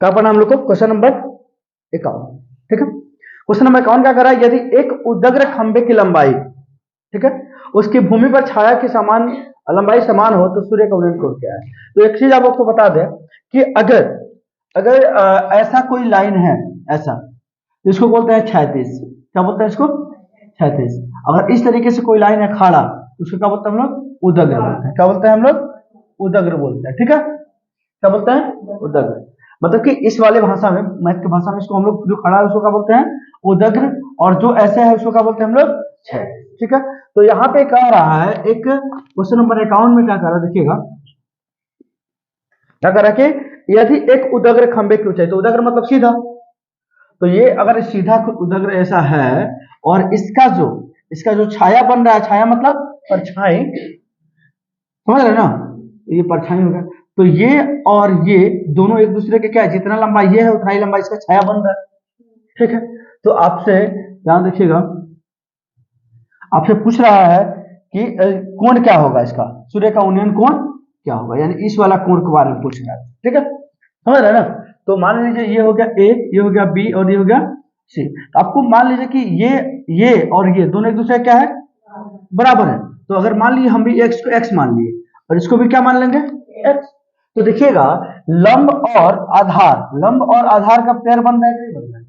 क्या पढ़ना हम लोग को? Question number 51। ठीक है, क्वेश्चन नंबर 51 क्या कर रहा है? यदि एक उदग्र खंबे की लंबाई, ठीक है, उसकी भूमि पर छाया की समान लंबाई समान हो तो सूर्य का उन्नयन कोण क्या है? तो एक चीज आप आपको बता दें कि अगर अगर ऐसा कोई लाइन है, ऐसा, इसको बोलते हैं क्षैतिज। क्या बोलते हैं इसको? क्षैतिज। अगर इस तरीके से कोई लाइन है खाड़ा, तो उसको क्या बोलते हैं हम लोग? उदग्र बोलते हैं। क्या बोलते हैं हम लोग? उदग्र बोलते हैं। ठीक है, क्या बोलते हैं? उदग्र। मतलब कि इस वाले भाषा में, मैथ की भाषा में, इसको हम लोग जो खड़ा है उसको क्या बोलते हैं? उदग्र। और जो ऐसे है उसको क्या बोलते हैं हम लोग? क्षैतिज। ठीक है, तो यहाँ पे कह रहा है एक क्वेश्चन नंबर 51 में क्या कह रहा है देखिएगा, क्या कह रहा है कि यदि एक उदग्र खंबे की ऊंचाई, तो उदग्र मतलब सीधा, तो ये अगर सीधा उदग्र ऐसा है और इसका जो छाया बन रहा है, छाया मतलब परछाई, समझ रहे ना, ये परछाई होगा, तो ये और ये दोनों एक दूसरे के क्या है, जितना लंबा ये है उतना ही लंबा इसका छाया बन रहा है। ठीक है, तो आपसे ध्यान देखिएगा, आपसे पूछ रहा है कि कोण क्या होगा इसका, सूर्य का उन्नयन कोण क्या होगा, यानी इस वाला कोण के बारे में पूछ रहा है। ठीक है, समझ रहे ना। तो मान लीजिए ये हो गया ए, ये हो गया बी और ये हो गया सी। तो आपको मान लीजिए कि ये और ये दोनों एक दूसरे क्या है? बराबर है। तो अगर मान लीजिए हम भी एक्स को एक्स मान लिए और इसको भी क्या मान लेंगे? एक्स। तो देखिएगा लंब और आधार का पेयर बन रहा है कि नहीं बन रहा है?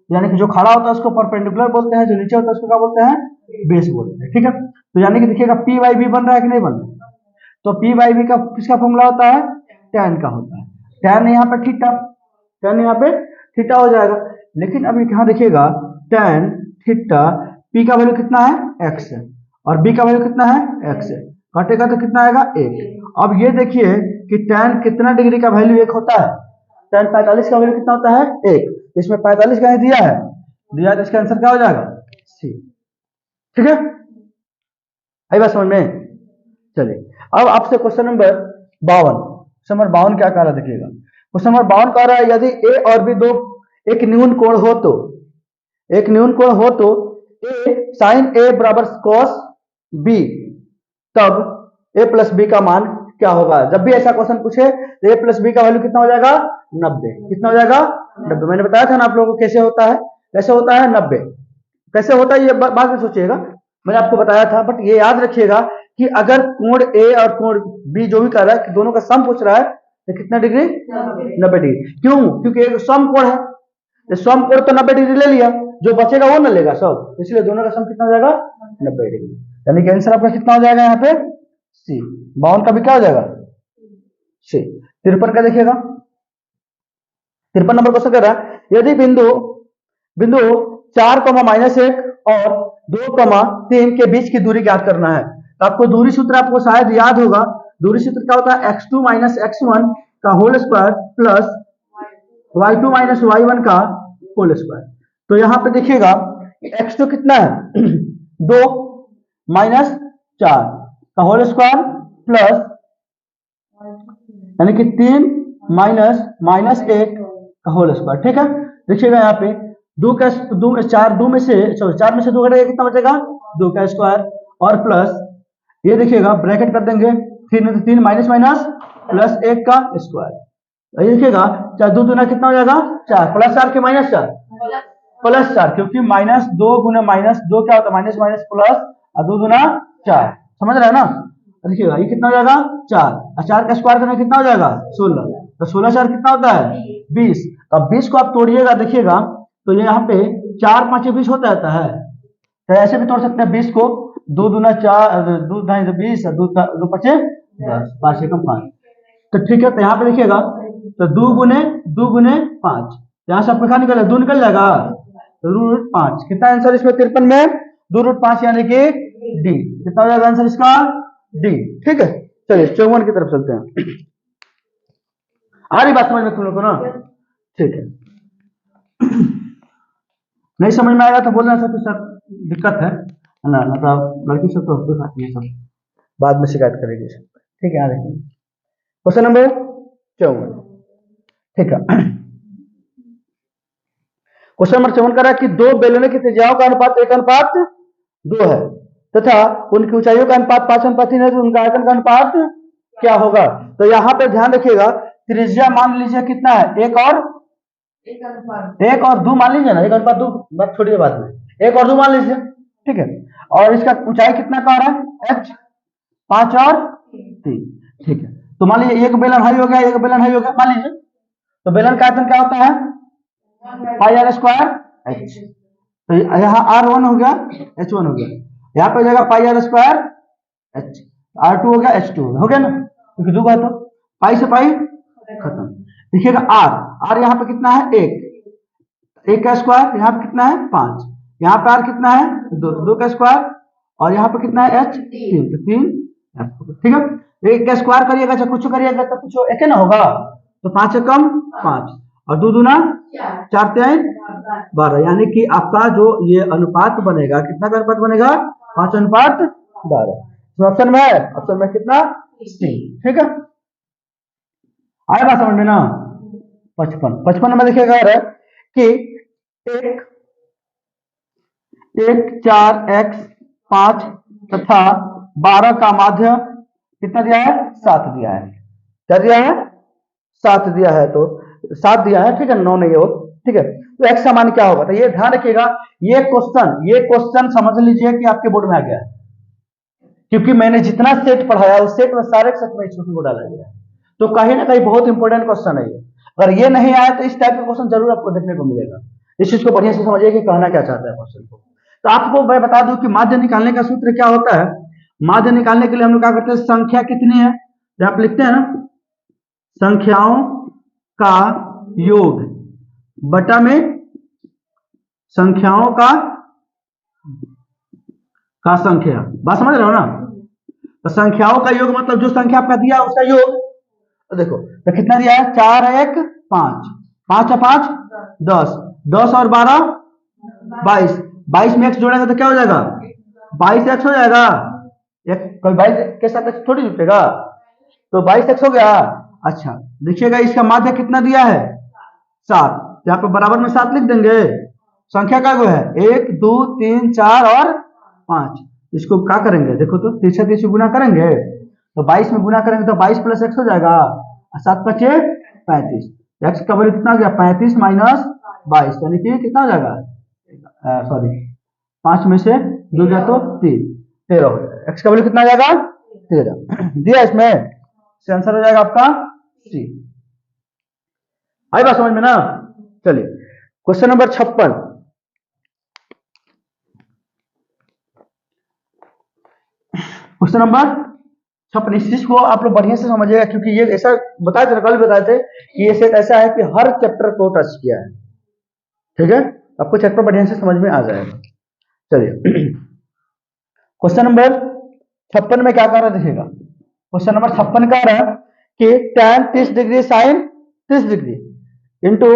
यानी कि जो खड़ा होता है उसको परपेंडिकुलर बोलते हैं, जो नीचे होता है उसको क्या बोलते हैं? बेस बोलते हैं। ठीक है, तो यानी कि देखिएगा पी वाई बी बन रहा है कि नहीं बन रहा है? तो पी वाई बी का किसका फॉर्मूला होता है? tan का होता है। tan यहाँ पे थीटा, tan यहाँ पे थीटा हो जाएगा। लेकिन अभी यहाँ देखिएगा tan थीटा, p का वैल्यू कितना है? x है, और b का वैल्यू कितना है? x है। कटेगा तो कितना आएगा? 1। अब ये देखिए कि tan कितना डिग्री का वैल्यू 1 होता है? tan 45 का वैल्यू कितना होता है? 1। इसमें 45 कहीं दिया है, तो इसका आंसर क्या हो जाएगा? सी। ठीक है, आई बात समझ में? चलिए अब आपसे क्वेश्चन नंबर 52, क्वेश्चन नंबर 52 क्या कह रहा है देखिएगा। क्वेश्चन नंबर 52 कह रहा है यदि ए और बी दो एक न्यून कोण हो तो, एक न्यून कोण हो तो ए साइन ए बराबर कॉस बी, तब ए प्लस बी का मान क्या होगा? जब भी ऐसा क्वेश्चन पूछे तो ए प्लस बी का वैल्यू कितना हो जाएगा? 90। कितना हो जाएगा? 90। मैंने बताया था ना आप लोगों को कैसे होता है, कैसे होता है 90, कैसे होता है ये बाद में सोचिएगा, मैंने आपको बताया था। बट ये याद रखिएगा कि अगर कोण ए और कोण बी जो भी कर रहा है, दोनों का सम पूछ रहा है, तो कितना डिग्री? 90 डिग्री। क्यों? क्योंकि एक सम कोण है, तो सम कोण तो 90 डिग्री ले लिया, जो बचेगा वो ना लेगा सब, इसलिए दोनों का सम कितना हो जाएगा? 90 डिग्री। यानी कि आंसर आपका कितना हो जाएगा यहाँ पे? सी। 52 का भी क्या हो जाएगा? सी। 53 का देखिएगा, 53 नंबर क्वेश्चन कर रहा है यदि बिंदु बिंदु 4,-1 और 2,3 के बीच की दूरी ज्ञात करना है। तो आपको दूरी सूत्र आपको शायद याद होगा। दूरी सूत्र क्या होता है? x2 माइनस x1 का whole square plus y2 minus y1 का होल स्क्वायर। तो यहाँ पे देखिएगा x2 कितना है? 2 माइनस 4 का होल स्क्वायर प्लस यानी कि 3 माइनस 1 का होल स्क्वायर। ठीक है, देखिएगा यहाँ पे 4 में से 2 घटेगा, कितना बचेगा? 2 का स्क्वायर और प्लस ये देखिएगा ब्रैकेट कर देंगे, 3 माइनस प्लस 1 का स्क्वायर। ये देखिएगा 4 2 दूना कितना हो जाएगा? 4 प्लस 4 के माइनस 4 प्लस 4, क्योंकि -2 गुना -2 क्या होता है? माइनस माइनस प्लस और 2 दूना 4, समझ रहे हैं ना। देखिएगा ये कितना हो जाएगा? 4 और 4 का स्क्वायर करना कितना हो जाएगा? 16। तो 16 4 कितना होता है? 20। अब 20 को आप तोड़िएगा देखिएगा, तो ये यहाँ पे 4 5 20 होता रहता है, तो ऐसे भी तोड़ सकते हैं 20 को, 2 दूना 4, 2 ढाई 20, 2 5 10, 5 एकम 5। तो ठीक है, तो यहाँ पे देखिएगा तो 2 गुने 5, यहाँ से आपका क्या निकलेगा? 2 निकल जाएगा, रूट 5। कितना आंसर इसमें 53 में? 2√5 यानी कि डी। कितना हो जाएगा आंसर इसका? डी। ठीक है, चलिए 54 की तरफ चलते हैं। आ रही बात समझ में तुम लोग को ना? ठीक है, नहीं समझ में आएगा तो बोलना सर, सर दिक्कत है ना, मतलब लड़की सब तो होती खाती है, सब बाद में शिकायत करेगी। ठीक है, आ रही क्वेश्चन नंबर 54। ठीक है, क्वेश्चन नंबर 54 कर रहा है कि दो बेलनों की त्रिज्याओं का अनुपात 1:2 है तथा उनकी ऊंचाइयों का अनुपात 5:3 है, तो उनका आयतन का अनुपात क्या होगा? तो यहाँ पे ध्यान रखिएगा, त्रिज्या मान लीजिए कितना है? 1 और 1 और 2 मान लीजिए ना, 1:2, बात छोड़िए बाद में, 1 और 2 मान लीजिए, ठीक है। और इसका ऊंचाई कितना का रहा है, h, 5 और 3, ठीक है। तो मान लीजिए एक बेलन हाई हो गया, एक बेलन हाई हो गया, मान लीजिए। तो बेलन का आयतन क्या होता है, पाई आर स्क्वायर h। तो यहाँ R1 हो गया, H1 हो गया, यहाँ पे हो जाएगा पाई आर स्क्वायर h, R2 हो गया, H2 हो गया ना, क्योंकि दो का तो पाई से पाई खत्म। देखिएगा R यहाँ पे कितना है, 1 का स्क्वायर, यहाँ पे कितना है 5, यहाँ पे R कितना है 2 का स्क्वायर, और यहाँ पे कितना है H 3, तो 3, ठीक है। 1 का स्क्वायर करिएगा चाहे कुछ करिएगा तो कुछ एक ना होगा, तो 5 से कम 5, और 2 दूना 4, 3 12, यानी कि आपका जो ये अनुपात बनेगा, कितना का अनुपात बनेगा, 5:12। ऑप्शन में है, ऑप्शन में कितना, सी, ठीक है। आया बात समझ में ना। 55 में देखिएगा कि 4x5 तथा 12 का माध्य कितना दिया है, 7 दिया है, क्या दिया है, 7 दिया है, तो 7 दिया है, ठीक है, 9 नहीं हो, ठीक है। तो x का मान क्या होगा, तो ये ध्यान रखिएगा, ये क्वेश्चन समझ लीजिए कि आपके बोर्ड में आ गया है, क्योंकि मैंने जितना सेट पढ़ाया उस सेट में सारे सेट में छोटी को डाला गया है, तो कहीं ना कहीं बहुत इंपॉर्टेंट क्वेश्चन है ये। अगर ये नहीं आया तो इस टाइप का क्वेश्चन जरूर आपको देखने को मिलेगा। इस चीज को बढ़िया से समझिए कि कहना क्या चाहता है क्वेश्चन को। तो आपको मैं बता दूं कि माध्य निकालने का सूत्र क्या होता है। माध्य निकालने के लिए हम लोग क्या करते हैं, संख्या कितनी है, जब आप लिखते हैं ना, संख्याओं का योग बटा में संख्याओं का संख्या, बात समझ रहे हो ना। तो संख्याओं का योग मतलब जो संख्या आपका दिया उसका योग। तो देखो तो कितना दिया है, 4 1 5, 5 और 5 10, 10 और 12 22, 22 में x जोड़ेगा तो क्या हो जाएगा, 22x हो जाएगा। एक कोई 22 के साथ x थोड़ी जुटेगा, तो 22x हो गया। अच्छा देखिएगा इसका माध्य कितना दिया है, 7, यहाँ पे बराबर में 7 लिख देंगे। संख्या का है 1 2 3 4 और 5, इसको क्या करेंगे, देखो तो 3 से 3 से गुना करेंगे, तो 22 में गुना करेंगे तो 22 + x हो जाएगा, 7 × 5 = 35, x का वैल्यू कितना हो गया, 35 - 22, यानी कि कितना हो जाएगा, सॉरी 5 में से 2 गया तो 3, 13 हो जाएगा। x का वैल्यू कितना आ जाएगा, 13 दिया इसमें, इसका आंसर हो जाएगा आपका सी। आई बात समझ में ना। चलिए क्वेश्चन नंबर 56, क्वेश्चन नंबर 56, इस चीज को आप लोग बढ़िया से समझिएगा, क्योंकि ये ऐसा बताए थे, कल बताए थे कि ये सेट ऐसा है कि हर चैप्टर को टच किया है, ठीक है, आपको चैप्टर बढ़िया से समझ में आ जाएगा। चलिए क्वेश्चन नंबर 56 में क्या कर रहा है, देखिएगा क्वेश्चन नंबर 56 कह रहा है कि tan 30 degree sin 30 degree into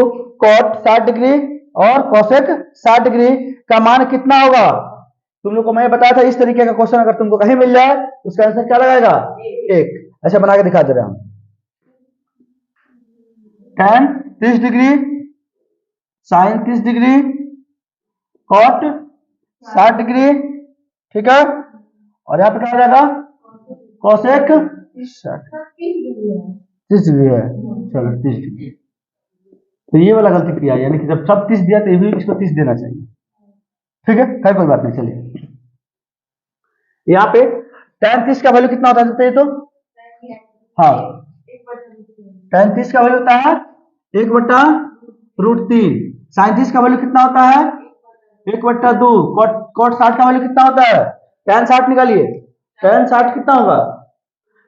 cot 60 degree और cosec 60 डिग्री का मान कितना होगा। तुम लोग को मैं बताया था इस तरीके का क्वेश्चन अगर तुमको कहीं मिल जाए उसका आंसर क्या लगाएगा, 1। ऐसे बना के दिखा दे रहे हैं हम, tan 30 degree sin 30 degree cot 60 degree, ठीक है, और यहाँ पे क्या हो जाएगा cosec 30 डिग्री है, चलो 30 डिग्री। तो ये वाला गलती किया, यानी कि जब सब 30 दिया तो ये भी इसको 30 देना चाहिए, ठीक है, खैर कोई बात नहीं। चलिए यहाँ पे tan 30 का वैल्यू कितना होता है, तो हाँ tan 30 का वैल्यू होता है 1/√3, sin 30 का वैल्यू कितना होता है 1/2, cot 60 का वैल्यू कितना होता है, tan 60 निकालिए, tan 60 कितना होगा,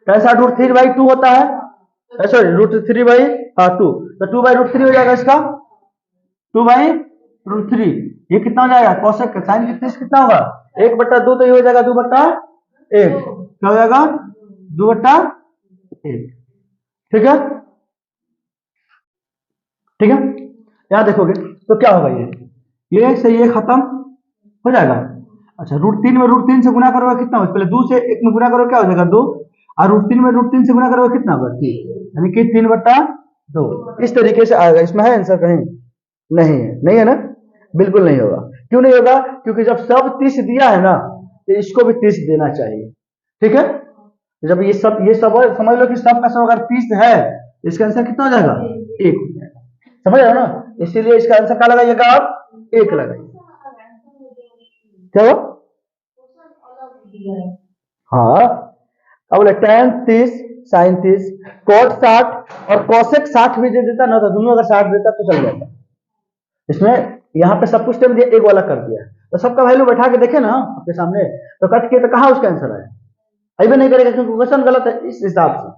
tan 60 √3/2 होता है, सॉरी √3/2, तो 2/√3 हो जाएगा इसका, 2/√3, ये कितना हो जाएगा cosec sin 30 कितना होगा 1/2, तो ये हो जाएगा 2/1, क्या हो जाएगा 2/1, ठीक है, ठीक है। यहां देखोगे तो क्या होगा, ये से ये खत्म हो जाएगा। अच्छा √3 में √3 से गुना करोगे कितना होगा, पहले 2 से 1 में गुना करो क्या हो जाएगा 2, और √3 में √3 से गुना करोगे कितना होगा 3, यानी कि 3/2, इस तरीके से आएगा। इसमें है आंसर कहीं, नहीं है, नहीं है ना, बिल्कुल नहीं होगा। क्यों नहीं होगा, क्योंकि जब सब 30 दिया है ना तो इसको भी 30 देना चाहिए, ठीक है। जब ये सब समझ लो कि सब का सब अगर 30 है, इसका आंसर कितना हो जाएगा 1 हो जाएगा, समझ रहे हो ना। इसीलिए इसका आंसर क्या लगाइएगा आप? 1 लगाइए। क्या? हाँ, अब बोले tan 30 sin 30 cot 60 और cosec 60 भी दे देता ना, तो दोनों अगर 60 देता तो चल जाता। इसमें यहाँ पे सब कुछ टाइम दिया, एक वाला कर दिया, तो सबका वैल्यू बैठा के देखे ना आपके सामने, तो कट किए तो कहाँ उसका आंसर आया? अभी नहीं करेगा क्योंकि क्वेश्चन गलत है इस हिसाब से।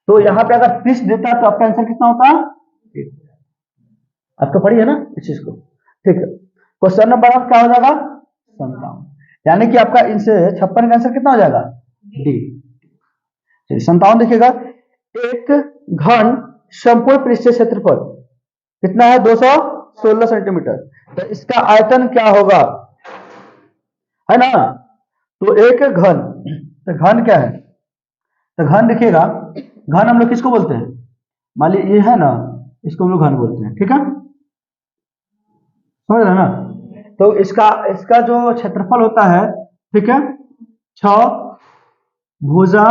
तो यहाँ पे अगर 30 देता तो आपका आंसर कितना होता? आप तो पढ़िए ना इस चीज को, ठीक है। क्वेश्चन नंबर आप क्या हो जाएगा? 57, यानी कि आपका इनसे 56 का आंसर कितना हो जाएगा? डी। चलिए 57 देखिएगा, एक घन संपूर्ण पृष्ठीय क्षेत्रफल कितना है? 216 सेंटीमीटर, तो इसका आयतन क्या होगा? है ना, तो एक घन, तो घन क्या है? तो घन देखिएगा, घन हम लोग किसको बोलते हैं? मान लीजिए ये है ना, इसको हम लोग घन बोलते हैं, ठीक है, समझ रहे ना। तो इसका जो क्षेत्रफल होता है, ठीक है, 6 भुजा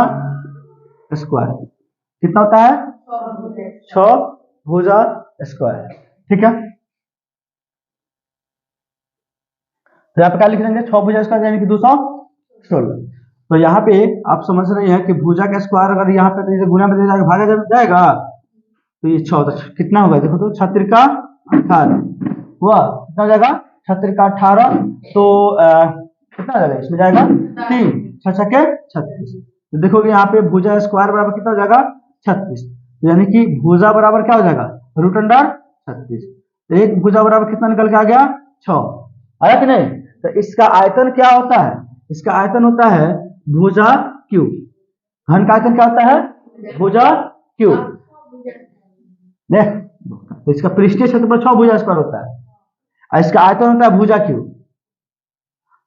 स्क्वायर, कितना होता है? 6 भुजा स्क्वायर, ठीक है। तो यहाँ पे क्या लिख देंगे? 6 भुजा स्क्वायर यानी कि 216। तो यहाँ पे आप समझ रहे हैं कि भुजा का स्क्वायर अगर यहाँ पे तो गुना में दे जाएगा, भागा जब जाएगा, तो ये 6 तो कितना होगा? देखो तो 6 का 18 हुआ, कितना हो जाएगा? 6 का 18, तो कितना हो जाएगा? इसमें जाएगा 3, 6 के 36। तो देखोगे यहाँ पे भुजा स्क्वायर बराबर कितना हो जाएगा? 36, यानी कि भुजा बराबर क्या हो जाएगा? Root under 36। तो एक भुजा बराबर कितना निकल के आ गया? 6, आया कि नहीं? तो इसका आयतन क्या होता है? इसका आयतन होता है भुजा क्यूब। घन का आयतन क्या होता है? भुजा क्यूब। तो इसका पृष्ठीय क्षेत्रफल 6 भुजा स्क्वायर होता है, और इसका आयतन होता है भुजा क्यूब।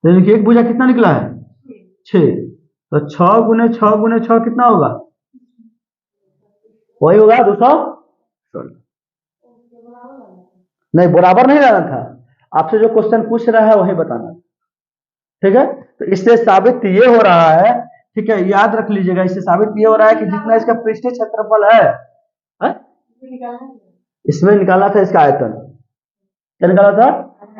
तो एक भुजा कितना निकला है? 6, तो 6 गुने 6 गुने 6 कितना होगा? वही होगा 216। नहीं, बराबर नहीं रहना था, आपसे जो क्वेश्चन पूछ रहा है वही बताना, ठीक है। तो इससे साबित ये हो रहा है, ठीक है, याद रख लीजिएगा, इससे साबित ये हो रहा है कि जितना इसका पृष्ठीय क्षेत्रफल है, इसमें निकाला था इसका आयतन। क्या निकाला था?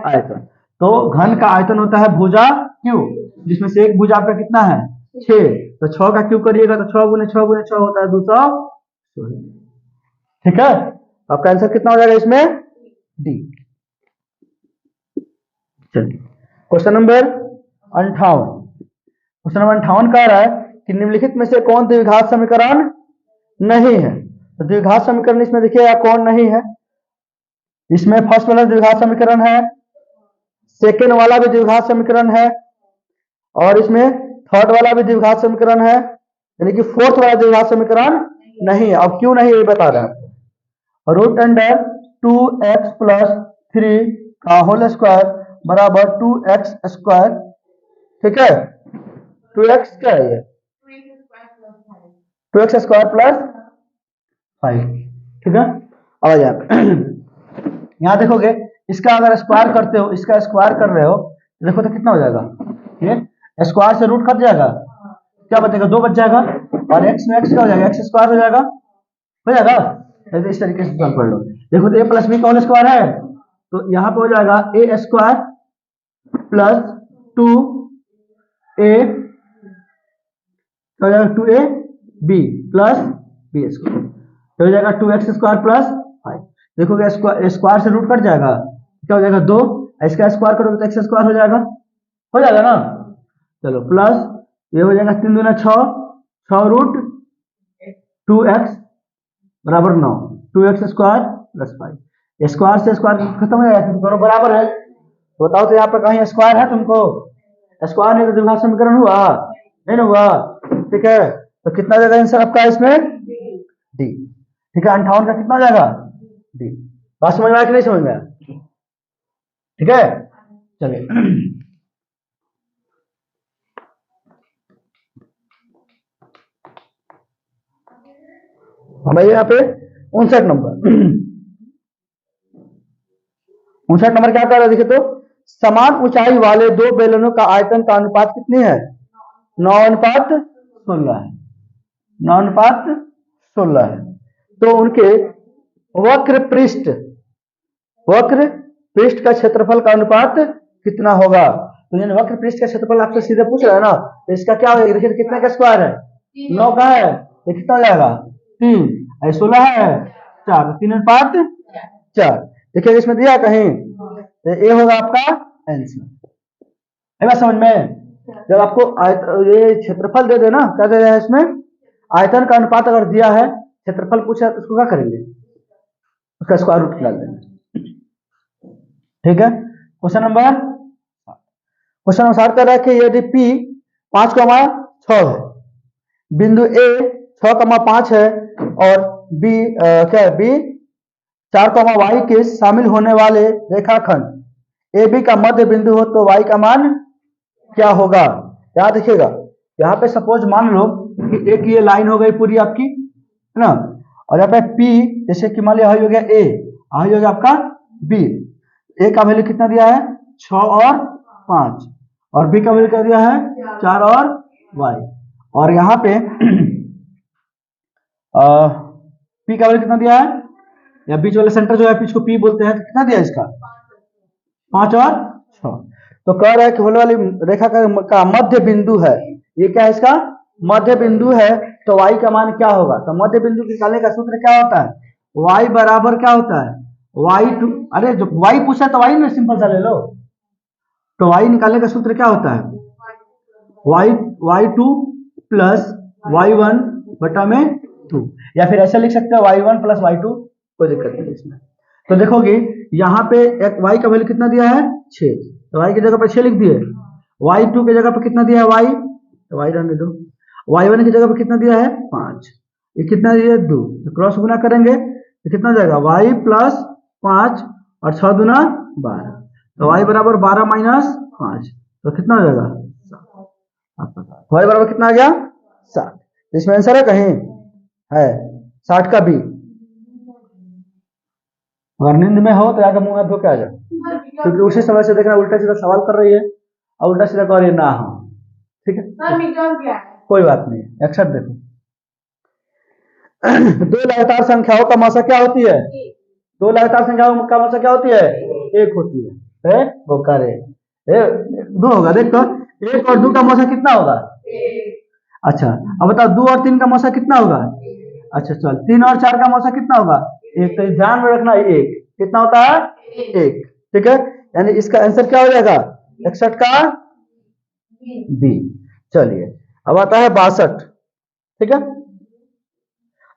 आयतन। तो घन का आयतन होता है भुजा क्यूब, जिसमें से एक भुजा आपका कितना है? 6, तो 6 का क्यूब करिएगा तो 6 गुने 6 गुने 6 होता है 216, ठीक है। आपका आंसर कितना हो जाएगा इसमें? डी। चलिए क्वेश्चन नंबर 58। क्वेश्चन नंबर 58 कह रहा है कि निम्नलिखित में से कौन द्विघात समीकरण नहीं है? तो द्विघात समीकरण इसमें देखिए कौन नहीं है। इसमें फर्स्ट वाला द्विघात समीकरण है, सेकेंड वाला भी द्विघात समीकरण है, और इसमें थर्ड वाला भी द्विघात समीकरण है, यानी कि फोर्थ वाला द्विघात समीकरण नहीं है। अब क्यों नहीं ये बता रहे हैं। रूट अंडर 2x प्लस 3 का होल स्क्वायर बराबर 2x स्क्वायर, ठीक है। 2x क्या है? ये 2x स्क्वायर प्लस 5, ठीक है। अब यहाँ देखोगे, इसका अगर स्क्वायर करते हो, इसका स्क्वायर कर रहे हो, देखो तो कितना हो जाएगा? ये स्क्वायर से रूट कट जाएगा, क्या बचेगा? 2 बच जाएगा, और x में x क्या हो जाएगा? x स्क्वायर हो जाएगा, हो जाएगा। तो इस तरीके से सॉल्व कर लो। देखो तो a प्लस b का होल स्क्वायर है, तो यहाँ पे हो जाएगा a स्क्वायर प्लस 2a, हो जाएगा 2ab प्लस b स्क्वायर, तो हो जाएगा 2x स्क्वायर प्लस 5। देखोगे स्क्वायर से रूट कट जाएगा, क्या हो जाएगा? 2, इसका स्क्वायर करोगे तो एक्स स्क्वायर हो जाएगा ना। चलो प्लस ये हो जाएगा 3 दूना 6, 6 रूट 2x बराबर 9, 2x स्क्वायर प्लस 5। स्क्वायर से स्क्वायर खत्म हो जाएगा, दोनों बराबर है। तो बताओ तो यहाँ पर कहीं स्क्वायर है? तुमको स्क्वायर नहीं तो द्विघात समीकरण हुआ नहीं ना हुआ, ठीक है। तो कितना जाएगा आंसर आपका इसमें? डी, ठीक है। 58 का कितना जाएगा? डी। बात समझ में आया कि नहीं समझ में आया? ठीक है, चलिए हमारे यहाँ पे 59 नंबर 59 नंबर क्या कर रहा है? देखिए तो समान ऊंचाई वाले दो बेलनों का आयतन का अनुपात कितनी है? 9:16 है, 9:16 है। तो उनके वक्र पृष्ठ वक्र पृष्ठ का क्षेत्रफल का अनुपात कितना होगा। तो यानी वक्र पृष्ठ का क्षेत्रफल आपसे सीधे पूछ रहा है ना, तो इसका क्या होगा, देखिए कितने का स्क्वायर है, 9 का है, ये कितना हो जाएगा 3, 16 है 4, 3 अनुपात 4। देखिए इसमें दिया कहीं, तो ये होगा आपका आंसर। है बात समझ में। जब आपको ये क्षेत्रफल दे देना, क्या दे रहा है इसमें, आयतन का अनुपात अगर दिया है, क्षेत्रफल पूछा तो उसको क्या करेंगे, उसका स्क्वायर रूट निकाल देंगे। ठीक है। क्वेश्चन नंबर 7 कर रहा है कि यदि P 5,6 है, बिंदु A 6,5 है और B क्या है, B 4,y के शामिल होने वाले रेखाखंड AB का मध्य बिंदु हो, तो y का मान क्या होगा। याद रखिएगा, यहाँ पे सपोज मान लो कि एक ये लाइन हो गई पूरी आपकी, है ना, और यहाँ पे P जैसे कि मान लिया हो गया A, हो गया आपका B। A का वैल्यू कितना दिया है 6 और 5, और B का वैल्यू क्या दिया है 4 और y, और यहाँ पे P का वैल्यू कितना दिया है, या बीच वाले सेंटर जो है P को P बोलते हैं, तो कितना दिया है इसका 5 और 6। तो कह रहा है कि होने वाली रेखा का मध्य बिंदु है, ये क्या है इसका मध्य बिंदु है, तो y का मान क्या होगा। तो मध्य बिंदु निकालने का सूत्र क्या होता है, y बराबर क्या होता है y2, अरे जो y पूछा तो y में सिंपल सा ले लो, तो y निकालने का सूत्र क्या होता है y2 प्लस y1 बटा में 2, या फिर ऐसा लिख सकते हैं y1 प्लस y2, कोई दिक्कत नहीं इसमें। तो देखोगे यहाँ पे एक y का वैल्यू कितना दिया है 6, तो y की जगह पर 6 लिख दिए, y2 की जगह पर कितना दिया है y, तो y रहने दो, y1 की जगह पर कितना दिया है 5, ये कितना दिया है 2, तो क्रॉस गुना करेंगे तो कितना हो जाएगा y प्लस 5 और 6 दूना 12, तो y बराबर 12 माइनस 5, तो कितना हो जाएगा 7, y बराबर कितना आ गया 7। इसमें आंसर है कहीं है 60 का बी। अगर नींद में हो तो आगे मुंह हाथ धो के आ जाओ, क्योंकि उसी समय से देखना उल्टा सीधा सवाल कर रही है और उल्टा सीधा कर रही है ना हो, ठीक है कोई बात नहीं, अक्षर देखो। दो लगातार संख्याओं का मौसा क्या होती है, दो लगातार संख्याओं का मौसा क्या होती है, एक होती है वो करे दो होगा, देखो 1 और 2 का मौसा कितना होगा, अच्छा अब बताओ 2 और 3 का मौसा कितना होगा, अच्छा चल 3 और 4 का मौसा कितना होगा, एक, तो ध्यान में रखना एक कितना होता है 1, ठीक है, यानी इसका आंसर क्या हो जाएगा 61 का बी। चलिए अब आता है 62, ठीक है,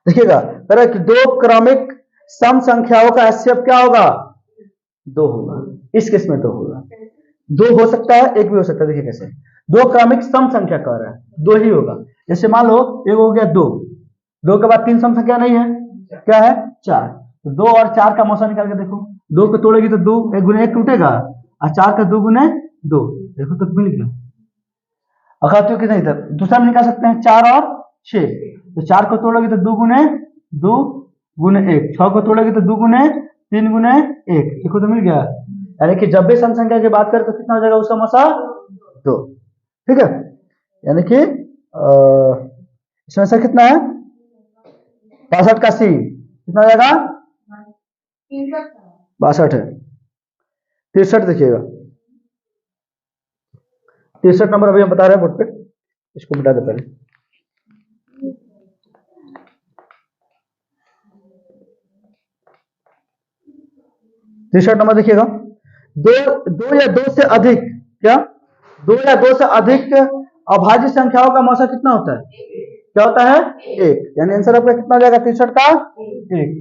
देखिएगा कह कि दो क्रमिक सम संख्याओं का एचसीएफ क्या होगा 2 होगा, इस केस में 2 होगा, 2 हो सकता है 1 भी हो सकता है। देखिए कैसे, दो क्रमिक सम संख्या कह रहा है 2 ही होगा, जैसे मान लो एक हो गया 2, 2 के बाद 3 सम संख्या नहीं है, क्या है 4, तो 2 और 4 का मौसा निकाल के देखो, 2 को तोड़ेगी तो 2 1 गुने 1 टूटेगा, और 4 का 2 गुने 2, देखो तो मिल गया। अगर कि नहीं था दूसरा में निकाल सकते हैं 4 और 6, तो 4 को तोड़ोगे तो 2 गुने 1, 6 को तोड़ोगे तो 2 गुने 3 गुने 1, देखो तो मिल गया। यानी कि जब भी सम संख्या की बात करें तो कितना हो जाएगा उसका मौसा 2, ठीक है, यानी कि इसमें से कितना है 62 का सी कितना हो जाएगा 62 है, 63 देखिएगा, 63 नंबर अभी हम बता रहे हैं बोर्ड पे, इसको मिटा दे पहले। तीसरा नंबर देखिएगा, दो या दो से अधिक, क्या 2 या 2 से अधिक अभाज्य संख्याओं का मौसा कितना होता है, क्या होता है 1, यानी आंसर आपका कितना हो जाएगा 63 का 1,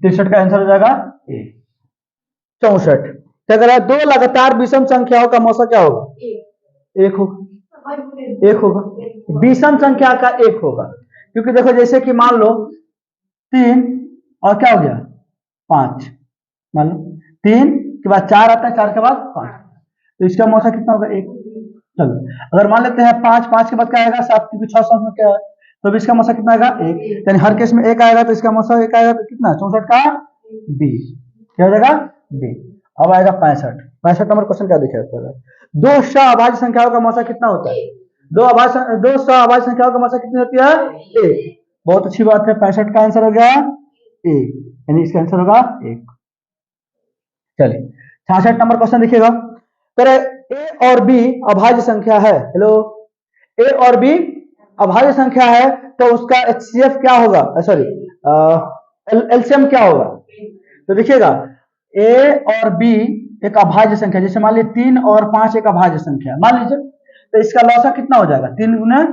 63 का आंसर हो जाएगा 1। 64 क्या कह रहा है, 2 लगातार विषम संख्याओं का मौसा क्या होगा 1 होगा, 1 होगा, विषम संख्या का 1 होगा, क्योंकि देखो जैसे कि मान लो 3 और क्या हो गया 5, मान लो 3 के बाद 4 आता है, 4 के बाद 5, तो इसका मौसा कितना होगा 1। चलो अगर मान लेते हैं 5, 5 के बाद क्या आएगा 7, क्योंकि 6 7 में क्या है, तो इसका मौसा कितना आएगा 1, यानी हर केस में 1 आएगा, तो इसका मौसा 1 आएगा, तो कितना 64 का बी, क्या हो जाएगा बी। अब आएगा 65 नंबर क्वेश्चन क्या दिखा है, दो सअभाज्य संख्याओं का मौसा कितना होता है, दो सअभाज्य संख्याओं का मौसा कितनी होती है 1, बहुत अच्छी बात है, 65 का आंसर हो गया 1, यानी इसका आंसर होगा 1। चलिए 66 नंबर क्वेश्चन देखिएगा। कह रहे ए और बी अभाज्य संख्या है। हेलो, ए और बी अभाज्य संख्या है तो उसका एचसीएफ क्या होगा, सॉरी एलसीएम क्या होगा। तो देखिएगा ए और बी एक अभाज्य संख्या, जैसे मान लीजिए 3 और 5 एक अभाज्य संख्या मान लीजिए, तो इसका लौसा कितना हो जाएगा 3 गुना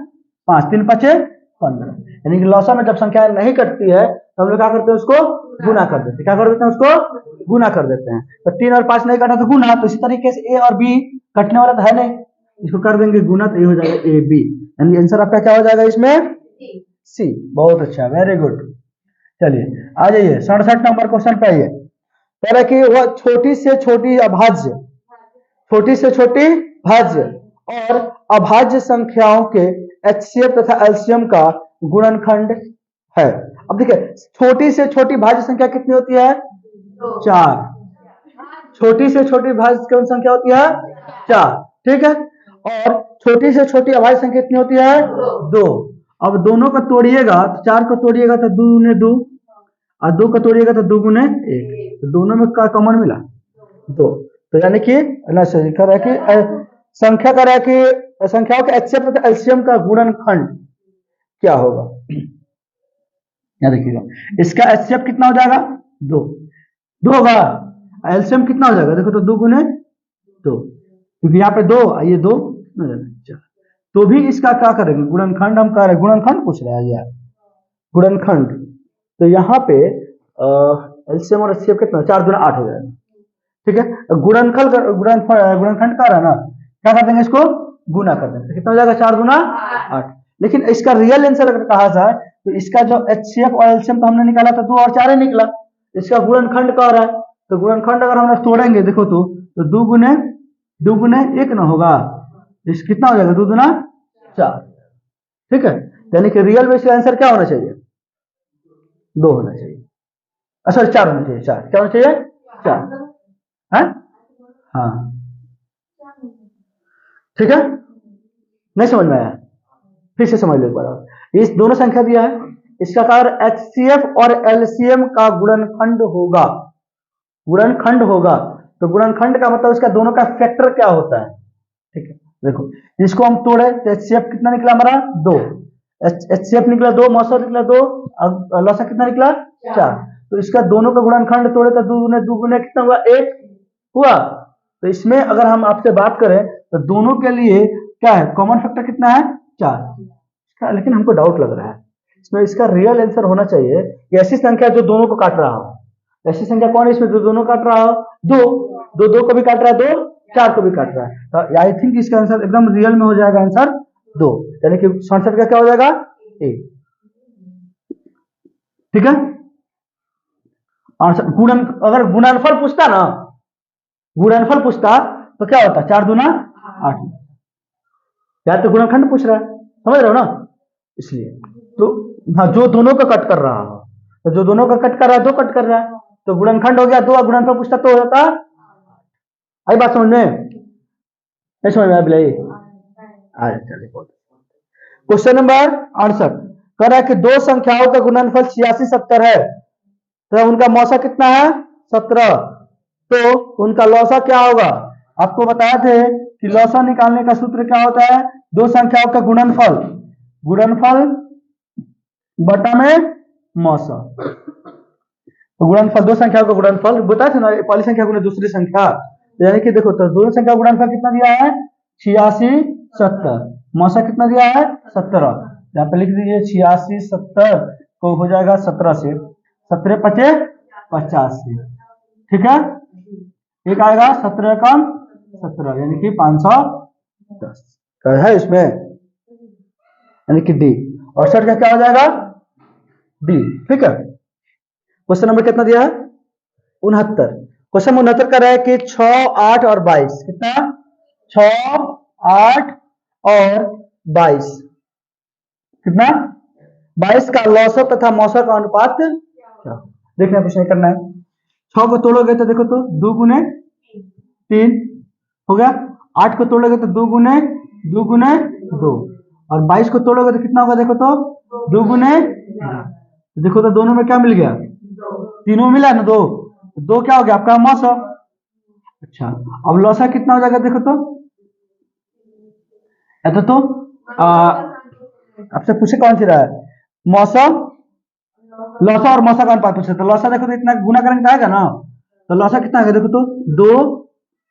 5, 3 5 15। यानी कि लौसा में जब संख्या नहीं कटती है तो हम लोग क्या करते हैं, उसको गुना कर देते हैं। क्या कर देते हैं, उसको गुना कर देते हैं। तो 3 और 5 नहीं कटा तो गुना, तो इसी तरीके से ए और बी कटने वाला तो है नहीं, इसको कर देंगे गुना, तो ये हो जाएगा ए बी। यानी आंसर आपका क्या हो जाएगा इसमें, सी। बहुत अच्छा, वेरी गुड। चलिए आ जाइए 67 नंबर क्वेश्चन पे आइए। कह रहा कि वह छोटी से छोटी अभाज्य, छोटी से छोटी भाज्य और अभाज्य संख्याओं के एचसीएफ तथा एलसीएम का गुणनखंड है। अब देखिए छोटी से छोटी भाज्य संख्या कितनी होती है, 4। छोटी से छोटी भाज्य कौन संख्या होती है, 4, ठीक है। और छोटी से छोटी अभाज्य संख्या कितनी होती है, 2। अब दोनों को तोड़िएगा तो 4 को तोड़िएगा तो 2 गुने 2 और 2 को तोड़िएगा तो 2 गुने 1, तो दोनों में क्या कॉमन मिला, 2। तो यानी कि कर कि संख्या कर कि संख्याओं के एचसीएफ तथा एलसीएम का गुणनखंड क्या होगा। यहाँ देखिएगा इसका एचसीएफ कितना हो जाएगा, 2 होगा, एलसीएम कितना हो जाएगा, देखो तो 2 गुने 2, क्योंकि यहाँ पे 2 ये 2 तो भी इसका क्या करेंगे गुणनखंड, हम कह रहे हैं गुणनखंड पूछ रहे हैं यार, गुणनखंड। तो यहाँ पे एलसीएम और एचसीएफ कितना 4 गुना 8 हो जाएगा, ठीक है। गुणनखंड कर रहा है ना, क्या कर देंगे इसको गुना कर देंगे, कितना हो जाएगा 4 गुना 8। लेकिन इसका रियल आंसर अगर कहा जाए तो इसका जो एचसीएफ और एलसीएम तो हमने निकाला था 2 और 4 ही निकला, इसका गुणनखंड कह रहा है। तो गुणनखंड अगर हम तोड़ेंगे देखो तो 2 गुने 1 ना होगा, इस कितना हो जाएगा 2 गुना 4, ठीक है। यानी कि रियल में इसका आंसर क्या होना चाहिए, 2 होना चाहिए, सॉरी 4 होना चाहिए, 4 क्या होना चाहिए, 4 है, हाँ ठीक है। नहीं समझ में आया, फिर से समझ लो एक बार। इस दोनों संख्या दिया है, इसका कारण एचसीएफ और एलसीएम का गुणनखंड होगा, गुणनखंड होगा। तो गुणनखंड का मतलब इसका दोनों का फैक्टर क्या होता है, ठीक है। देखो इसको हम तोड़े तो एचसीएफ कितना निकला हमारा 2, एचसीएफ निकला 2, मौसा निकला 2, और लौसा कितना निकला 4। तो इसका दोनों का गुणनखंड तोड़े तो 2 गुने कितना हुआ 1 हुआ। तो इसमें अगर हम आपसे बात करें तो दोनों के लिए क्या है कॉमन फैक्टर कितना है 4। लेकिन हमको डाउट लग रहा है इसमें, इसका रियल आंसर होना चाहिए कि ऐसी संख्या जो दोनों को काट रहा हो। ऐसी संख्या कौन है इसमें जो दोनों काट रहा हो, 2 को भी काट रहा है, 2 4 को भी काट रहा है। तो आई थिंक इसका आंसर एकदम रियल में हो जाएगा आंसर 2, यानी कि 67 का क्या हो जाएगा ए, ठीक है। आंसर अगर गुणनफल पूछता ना, गुणनफल पूछता तो क्या होता 4 दूना 8, यार तो गुणनखंड पूछ रहा है, समझ रहे हो ना, इसलिए। तो हाँ जो दोनों का कट कर रहा हो, तो जो दोनों का कट कर रहा है 2 कट कर रहा है, तो गुणनखंड हो गया 2, गुणनफल पूछता तो होता। आई बात समझ में, नहीं समझ में आया बिलाई, चलिए। क्वेश्चन नंबर 68 कह रहा है कि 2 संख्याओं का गुणनफल 86 70 है, तो उनका मौसा कितना है 17, तो उनका लौसा क्या होगा। आपको बताया थे कि लौसा निकालने का सूत्र क्या होता है, 2 संख्याओं का गुणनफल, गुणनफल बटा में मौसा। तो गुणनफल 2 संख्याओं का गुणनफल बताया था ना, पहली संख्या गुने दूसरी संख्या, तो यानी कि देखो तो दोनों संख्या गुणनफल कितना दिया है 86 70, मौसा कितना दिया है 17। यहाँ पे लिख दीजिए 86 70 को हो जाएगा 17 से, 17 5 85, ठीक है। एक आएगा 17 कम 17 यानी कि 510 है इसमें, यानी कि डी। और 68 का क्या हो जाएगा डी, ठीक है। क्वेश्चन नंबर कितना दिया है 69। क्वेश्चन 69 कर रहा है कि 6 8 और 22 कितना, 6 8 और 22 कितना, 22 का लौसा तथा मौसा का अनुपात देखना, कुछ नहीं करना है। 6 को तोड़ोगे तो देखो तो 2 गुने 3 हो गया, 8 को तोड़ोगे तो 2 गुने 2, और 22 को तोड़ोगे तो कितना होगा देखो तो 2 गुने, देखो तो दोनों में क्या मिल गया, तीनों मिला ना 2, 2 क्या हो गया आपका मौसा, अच्छा, अब लौसा कितना हो जाएगा देखो तो, ऐसा तो आपसे पूछे कौन सी रहा है, मौसम, लौसा और मौसा का अनुपात पूछे, तो लौसा देखो तो इतना गुना करेंगे तो आएगा ना, तो लौसा कितना आ गया देखो तो, दो,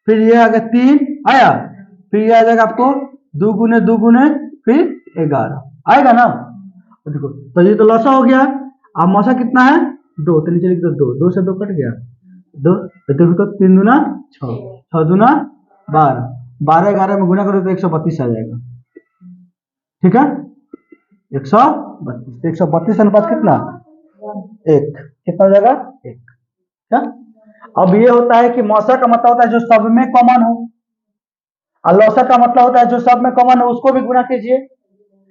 फिर ये आ गया तीन, आया, फिर ये आ जाएगा आपको दो गुने फिर 11 आएगा ना, तो देखो तो ये तो लौसा हो गया। अब मौसा कितना है, दो, तो नीचे लिख दो, दो, दो से दो कट गया, दो, तो देखो तो तीन दूना छह, छह दूना 12, 12 11 में गुना करो तो 132 आ जाएगा, ठीक है, 132, 132 अनुपात कितना, एक, कितना हो जाएगा, एक, क्या। अब ये होता है कि मौसा का मतलब होता है जो सब में कॉमन हो, और लौसा का मतलब होता है जो सब में कॉमन हो उसको भी गुना कीजिए,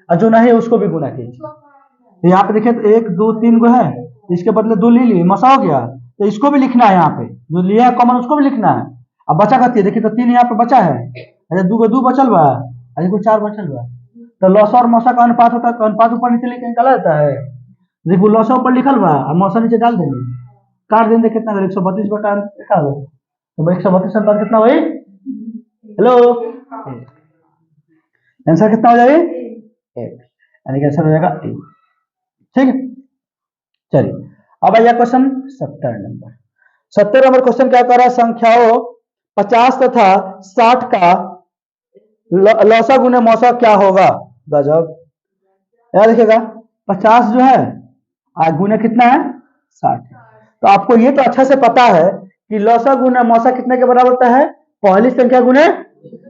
और जो नहीं है उसको भी गुना कीजिए। तो यहाँ पे देखिए तो एक दो तीन को है, इसके बदले दो ले लिए, मसा हो गया, तो इसको भी लिखना है, यहाँ पे जो लिया है कॉमन उसको भी लिखना है। अब बचा करती है, देखिए तो तीन यहाँ पे बचा है, अरे दो को दो बचल बा, अरे को चार बचल बा, तो लौसा और मौसा का अनुपात होता है, तो अनुपात ऊपर नीचे लेके निकाला जाता है, देखो लौसा ऊपर लिखल बा और मौसा नीचे डाल देंगे, काट देंगे, कितना 132 बटा लिखा दो, तो 132 अनुपात कितना हुई, हेलो, आंसर कितना हो जाएगा, एक, यानी कि आंसर हो जाएगा एक, ठीक है। चलिए अब आइए क्वेश्चन 70 नंबर, 70 नंबर क्वेश्चन क्या कर रहा है, संख्याओं 50 तथा 60 का लौसा गुने मौसा क्या होगा, गजब, याद रखिएगा 50 जो है आज गुने कितना है 60, तो आपको ये तो अच्छा से पता है कि लौसा गुना मौसा कितने के बराबर होता है, पहली संख्या गुने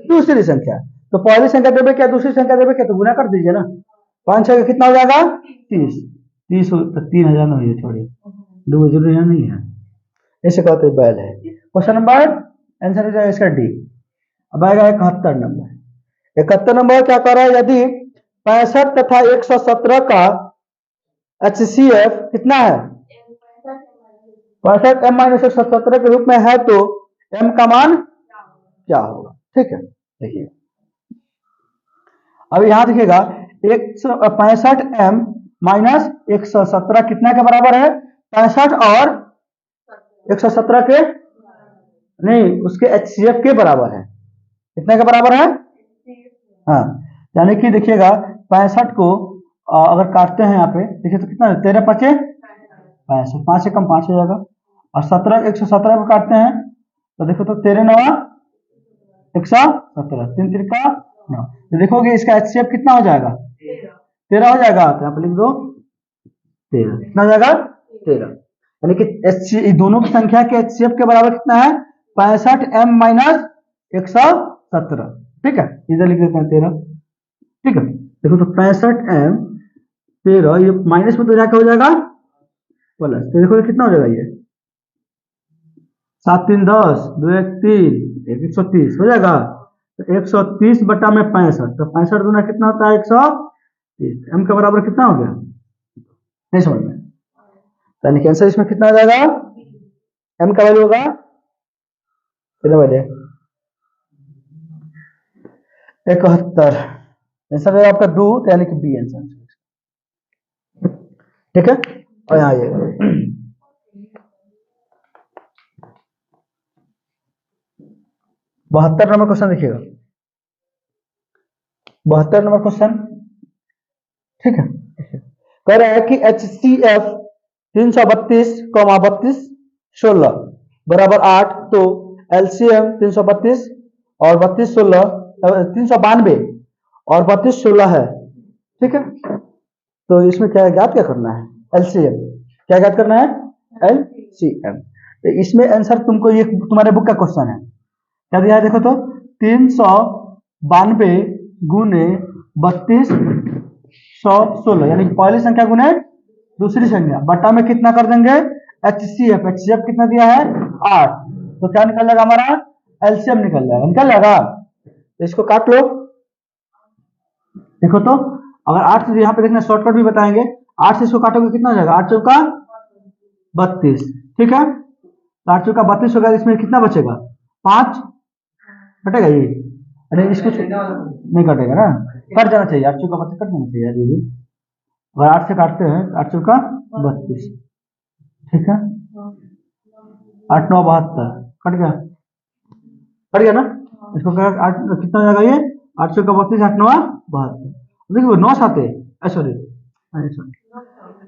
दूसरी संख्या, तो पहली संख्या देवे क्या दूसरी संख्या देवे क्या, तो गुना कर दीजिए ना, 5 6 का कितना हो जाएगा 30, 30 तो 3000 ना हो छोड़ी, दो जरूरी यहाँ नहीं है, ऐसे कहते बैल है। क्वेश्चन नंबर आंसर हो जाएगा इसका डी। अब आएगा 71 नंबर, 71 नंबर क्या कर रहा है, यदि 65 तथा 117 का HCF कितना है, 65 M माइनस 117 के रूप में है, तो M का मान क्या होगा, ठीक है। देखिए अब यहां देखिएगा 165 M माइनस 117 कितना के बराबर है, 65 और 117 के नहीं उसके HCF के बराबर है, कितने के बराबर है, हाँ, यानी कि देखिएगा 65 को अगर काटते हैं यहाँ पे देखिए तो कितना 13 पचे 65, 5 से कम 5 हो जाएगा, और 17 117 को काटते हैं तो देखो तो 13 नवा 117, 3 तिरका 9, तो देखोगे इसका HCF कितना हो जाएगा, 13 हो जाएगा, तो यहाँ पे लिख दो 13, कितना हो जाएगा 13, यानी कि दोनों की संख्या के HCF के बराबर कितना है 65M माइनस 117, ठीक है, इधर लिख देते हैं 13, ठीक है। देखो तो 65M 13, ये माइनस में तो जाकर हो जाएगा प्लस, तो देखो कितना हो जाएगा, ये 7 3 10, 2 1 3, 130 हो जाएगा, तो 130 बटा में 65, तो 65 गुना कितना होता है 130, M का बराबर कितना हो गया, नहीं समझ में, यानी कि आंसर इसमें कितना आ जाएगा, M का वैल्यू होगा कितना बजे 71, आंसर है आपका 2, यानी कि बी आंसर, ठीक है। और यहाँ ये 72 नंबर क्वेश्चन देखिएगा, 72 नंबर क्वेश्चन, ठीक है, कह रहा है कि HCF 332, 32 16 बराबर 8, तो LCM 332 और 32 16 392 और 32 16 है, ठीक है, तो इसमें क्या ज्ञात क्या करना है, LCM क्या ज्ञात करना है, LCM, तो इसमें आंसर तुमको ये तुम्हारे बुक का क्वेश्चन है, क्या दिया है देखो तो 392 गुने 32 116, यानी पहली संख्या गुने दूसरी संख्या बटा में कितना कर देंगे HCF कितना दिया है 8, तो क्या निकल जाएगा हमारा LCM निकल जाएगा, तो इसको काट लो, देखो तो अगर 8 से यहाँ पे देखना शॉर्टकट भी बताएंगे, 8 से इसको काटोगे कितना हो जाएगा, 8 चौका 32, ठीक है, तो 8 चौका 32 होगा, इसमें कितना बचेगा 5 कटेगा, ये अरे इसको नहीं कटेगा ना, कट जाना चाहिए, 8 चौका 32 कट जाना चाहिए यार, ये भी अगर 8 से काटते हैं 8 चौका 32, ठीक है, 8 9 72 कट गया, पड़ गया ना। इसको कितना हो जाएगा ये 800 का 32 8 9 72। देखिए 9 साते सॉरी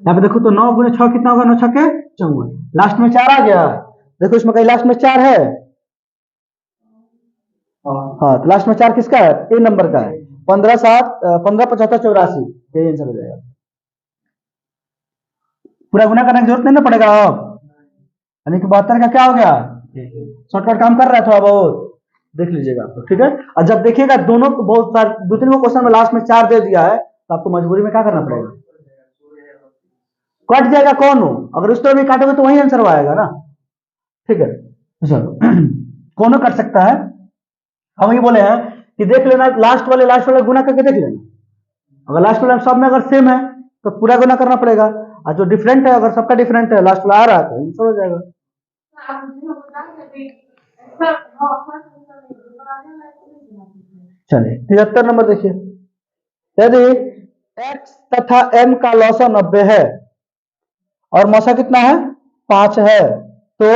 यहाँ पे देखो तो 9 गुने 6 कितना होगा 9 छक्के 54। लास्ट में 4 आ गया। देखो इसमें कहीं लास्ट में 4 है। हाँ तो लास्ट में 4 किसका है ए नंबर का है 15 7 15 75 84 यही आंसर हो जाएगा। पूरा गुना करने की जरूरत नहीं ना पड़ेगा अब यानी कि 72 का क्या हो गया शॉर्टकट काम कर रहा है थोड़ा बहुत देख लीजिएगा आपको ठीक है। और जब देखिएगा दोनों को बहुत सारे 2 3 को क्वेश्चन में लास्ट में 4 दे दिया है तो आपको मजबूरी में क्या करना पड़ेगा कट जाएगा कौन हो अगर उस तरह भी काटोगे तो वही आंसर आएगा ना ठीक है। चलो कौन कट सकता है हम ये बोले हैं कि देख लेना लास्ट वाले गुना करके देख लेना अगर लास्ट वाले सब में अगर सेम है तो पूरा गुना करना पड़ेगा और जो डिफरेंट है अगर सबका डिफरेंट है लास्ट वाला आ रहा है तो आंसर हो जाएगा। चलिए 73 नंबर देखिए यदि x तथा m का लौसा 90 है और मौसा कितना है 5 है तो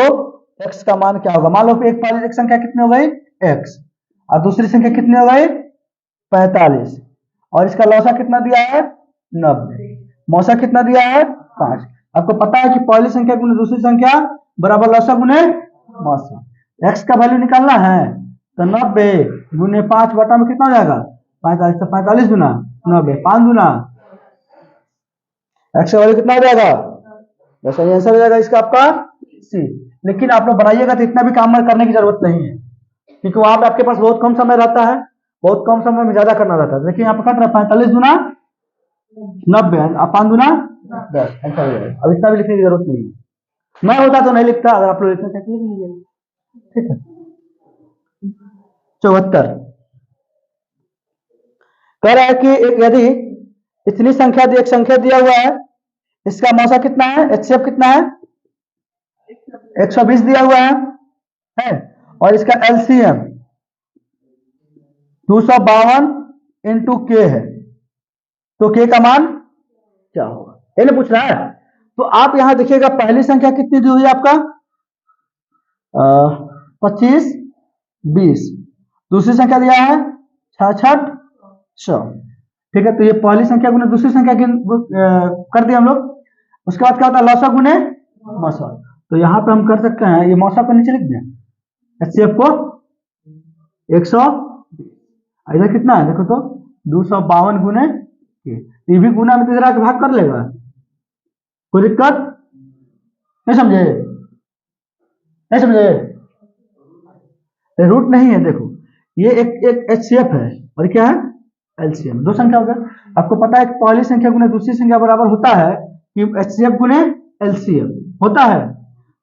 x का मान क्या होगा। मान लो कि एक संख्या कितनी हो गई x और दूसरी संख्या कितनी हो गई 45 और इसका लौसा कितना दिया है 90 मौसा कितना दिया है 5। आपको पता है कि पहली संख्या गुने दूसरी संख्या बराबर लौसा गुने मौसा। x का वैल्यू निकालना है तो 90 गुने 5 बटा में कितना हो जाएगा 45 तो 45 गुना 90 5 गुना x का वैल्यू कितना हो जाएगा वैसा ही आंसर हो जाएगा इसका आपका सी। लेकिन आप लोग बनाइएगा तो इतना भी काम करने की जरूरत नहीं है क्योंकि वहां पे आपके पास बहुत कम समय रहता है बहुत कम समय में ज्यादा करना रहता है। देखिए यहाँ पर कट रहा है 45 गुना 90 और 5 गुना 10 आंसर हो जाएगा। अब इतना भी लिखने की जरूरत नहीं है मैं होता तो नहीं लिखता अगर आप लोग लिखना चाहते लिख लीजिए ठीक है। 74 कह रहा है कि एक यदि इतनी संख्या एक संख्या दिया हुआ है इसका मौसा कितना है एचसीएफ कितना है 120 दिया हुआ है और इसका एलसीएम 252 इंटू के है तो के का मान क्या होगा ये पूछ रहा है। तो आप यहां देखिएगा पहली संख्या कितनी दी हुई है आपका 25 20 दूसरी संख्या दिया है 66 100 ठीक है। तो ये पहली संख्या गुने दूसरी संख्या कर दिए हम लोग। उसके बाद क्या होता है लौसा गुने मौसा तो यहाँ पे हम कर सकते हैं ये मौसा को नीचे लिख दें एचसीएफ को 100 इधर कितना है देखो तो 252 गुने ये भी गुना में तीसरा भाग कर लेगा कोई दिक्कत नहीं समझे नहीं समझे रूट नहीं है देखो ये एक एचसीएफ है और क्या है एलसीएम दो संख्या हो गया। आपको पता है पहली संख्या गुने दूसरी संख्या बराबर होता है कि एचसीएफ गुने एलसीएम होता है।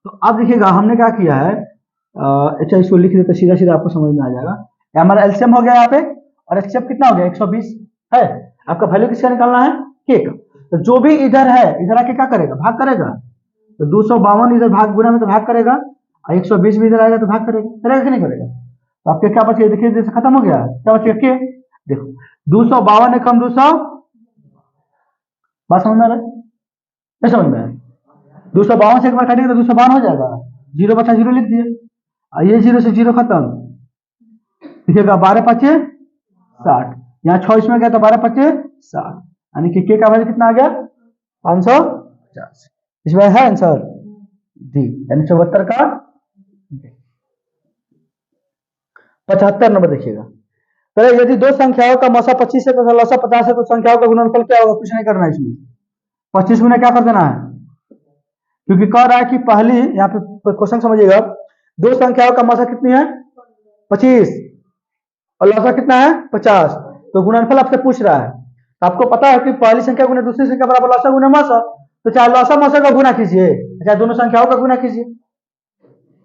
तो अब देखिएगा हमने क्या किया है अच्छा इसको लिख देते सीधा सीधा आपको समझ में आ जाएगा। हमारा एलसीएम हो गया यहाँ पे और एचसीएफ कितना हो गया 120 है। आपका वैल्यू किसका निकालना है के का। तो जो भी इधर है इधर आके क्या करेगा भाग करेगा तो 252 इधर भाग गुना में तो भाग करेगा और 120 भी इधर आएगा तो भाग करेगा कि नहीं करेगा। तो आपके क्या बचेगा देखिए जैसे खत्म हो गया क्या बचेगा के देखो 252 कम 200 बात समझ में आ रहा है नहीं समझ में आया 252 से एक बार काटिएगा तो 252 हो जाएगा जीरो बचा जीरो लिख दिए और ये जीरो से जीरो खत्म लिखिएगा 12 5 60 यहाँ 6 इसमें गया तो 12 5 60 यानी कि के का वैल्यू कितना आ गया 550 इसमें है आंसर डी यानी 74 का 75 नंबर देखिएगा। तो यदि दो संख्याओं का मौसा 25 है तथा लौसा 50 है तो संख्याओं का गुणनफल क्या होगा कुछ नहीं करना है इसमें 25 गुना क्या कर देना है क्योंकि कह रहा है कि पहली यहाँ पे क्वेश्चन समझिएगा दो संख्याओं का मौसा कितनी है 25 और लौसा कितना है 50 तो गुणनफल आपसे पूछ रहा है। तो आपको पता है कि पहली संख्या गुना दूसरी संख्या बराबर लौसा गुना मौसा तो चाहे लौसा मौसा का गुना कीजिए चाहे दोनों संख्याओं का गुना कीजिए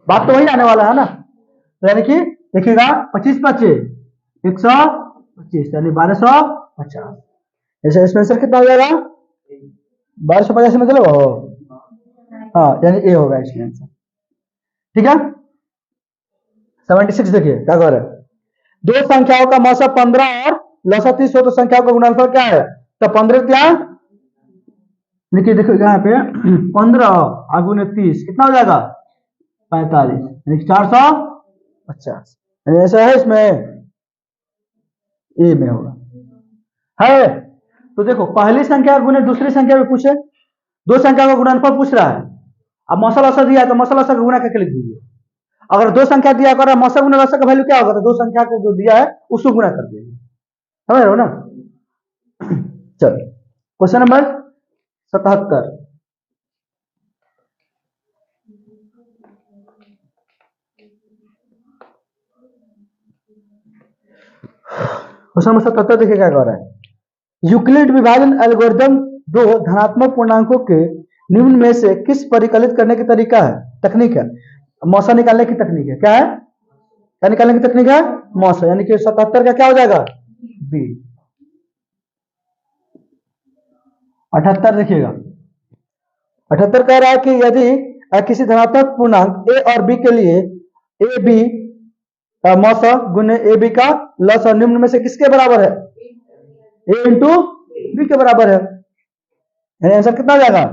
बात तो वही आने वाला है ना। तो यानी कि देखिएगा 25 25 125 यानी 1250 ऐसे इसमें आंसर कितना हो जाएगा 1250 मतलब हो हाँ यानी ए होगा इसमें आंसर ठीक है। 76 देखिए क्या कह रहे हैं दो संख्याओं का मौसा 15 और लौसा 30 हो तो संख्याओं का गुणनफल क्या है तो 15 क्या देखिए देखो यहाँ पे 15 आगुने 30 कितना हो जाएगा 45 यानी 450 यानी ऐसा है इसमें, ए में होगा, है। तो देखो पहली संख्या गुने दूसरी संख्या में पूछे, दो संख्या का गुणनफल पूछ रहा है, अब मौसा लसा दिया है तो मौसा लसा का गुना करके लिख दीजिए। अगर दो संख्या दिया कर मौसा गुना लसा का वैल्यू क्या होगा, तो दो संख्या को जो दिया है उसको गुना कर दीजिए, समझ रहे हो ना। चलो क्वेश्चन नंबर 77, क्वेश्चन नंबर 77 देखिए क्या कह रहा है। यूक्लिड विभाजन एल्गोरिदम दो धनात्मक पूर्णांकों के निम्न में से किस परिकलित करने की तरीका है, तकनीक है, मौसा निकालने की तकनीक है, क्या है, क्या निकालने की तकनीक है, मौसा, यानी कि 77 का क्या हो जाएगा, बी। 78 देखिएगा, 78 कह रहा है कि यदि किसी धनात्मक पूर्णांक ए और बी के लिए ए बी मौसा गुने ए बी का लस और निम्न में से किसके बराबर है, ए इंटू बी के बराबर है, आंसर कितना हो जाएगा,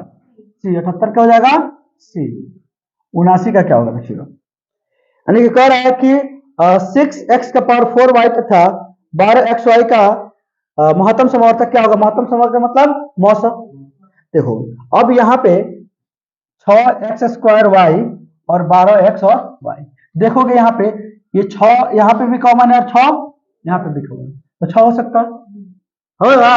सी। 78 क्या हो जाएगा, सी। 79 का क्या होगा देखिएगा, यानी कि कह रहा है कि 6x का पावर 4y तथा 12xy का महत्तम समवर्तक क्या होगा, महत्तम समवर्तक मतलब मौसा। देखो अब यहाँ पे 6x² y और 12x और y, देखोगे यहाँ पे ये 6 यहाँ पे भी कॉमन है और 6 यहाँ पे भी कॉमन है, तो 6 हो सकता होगा।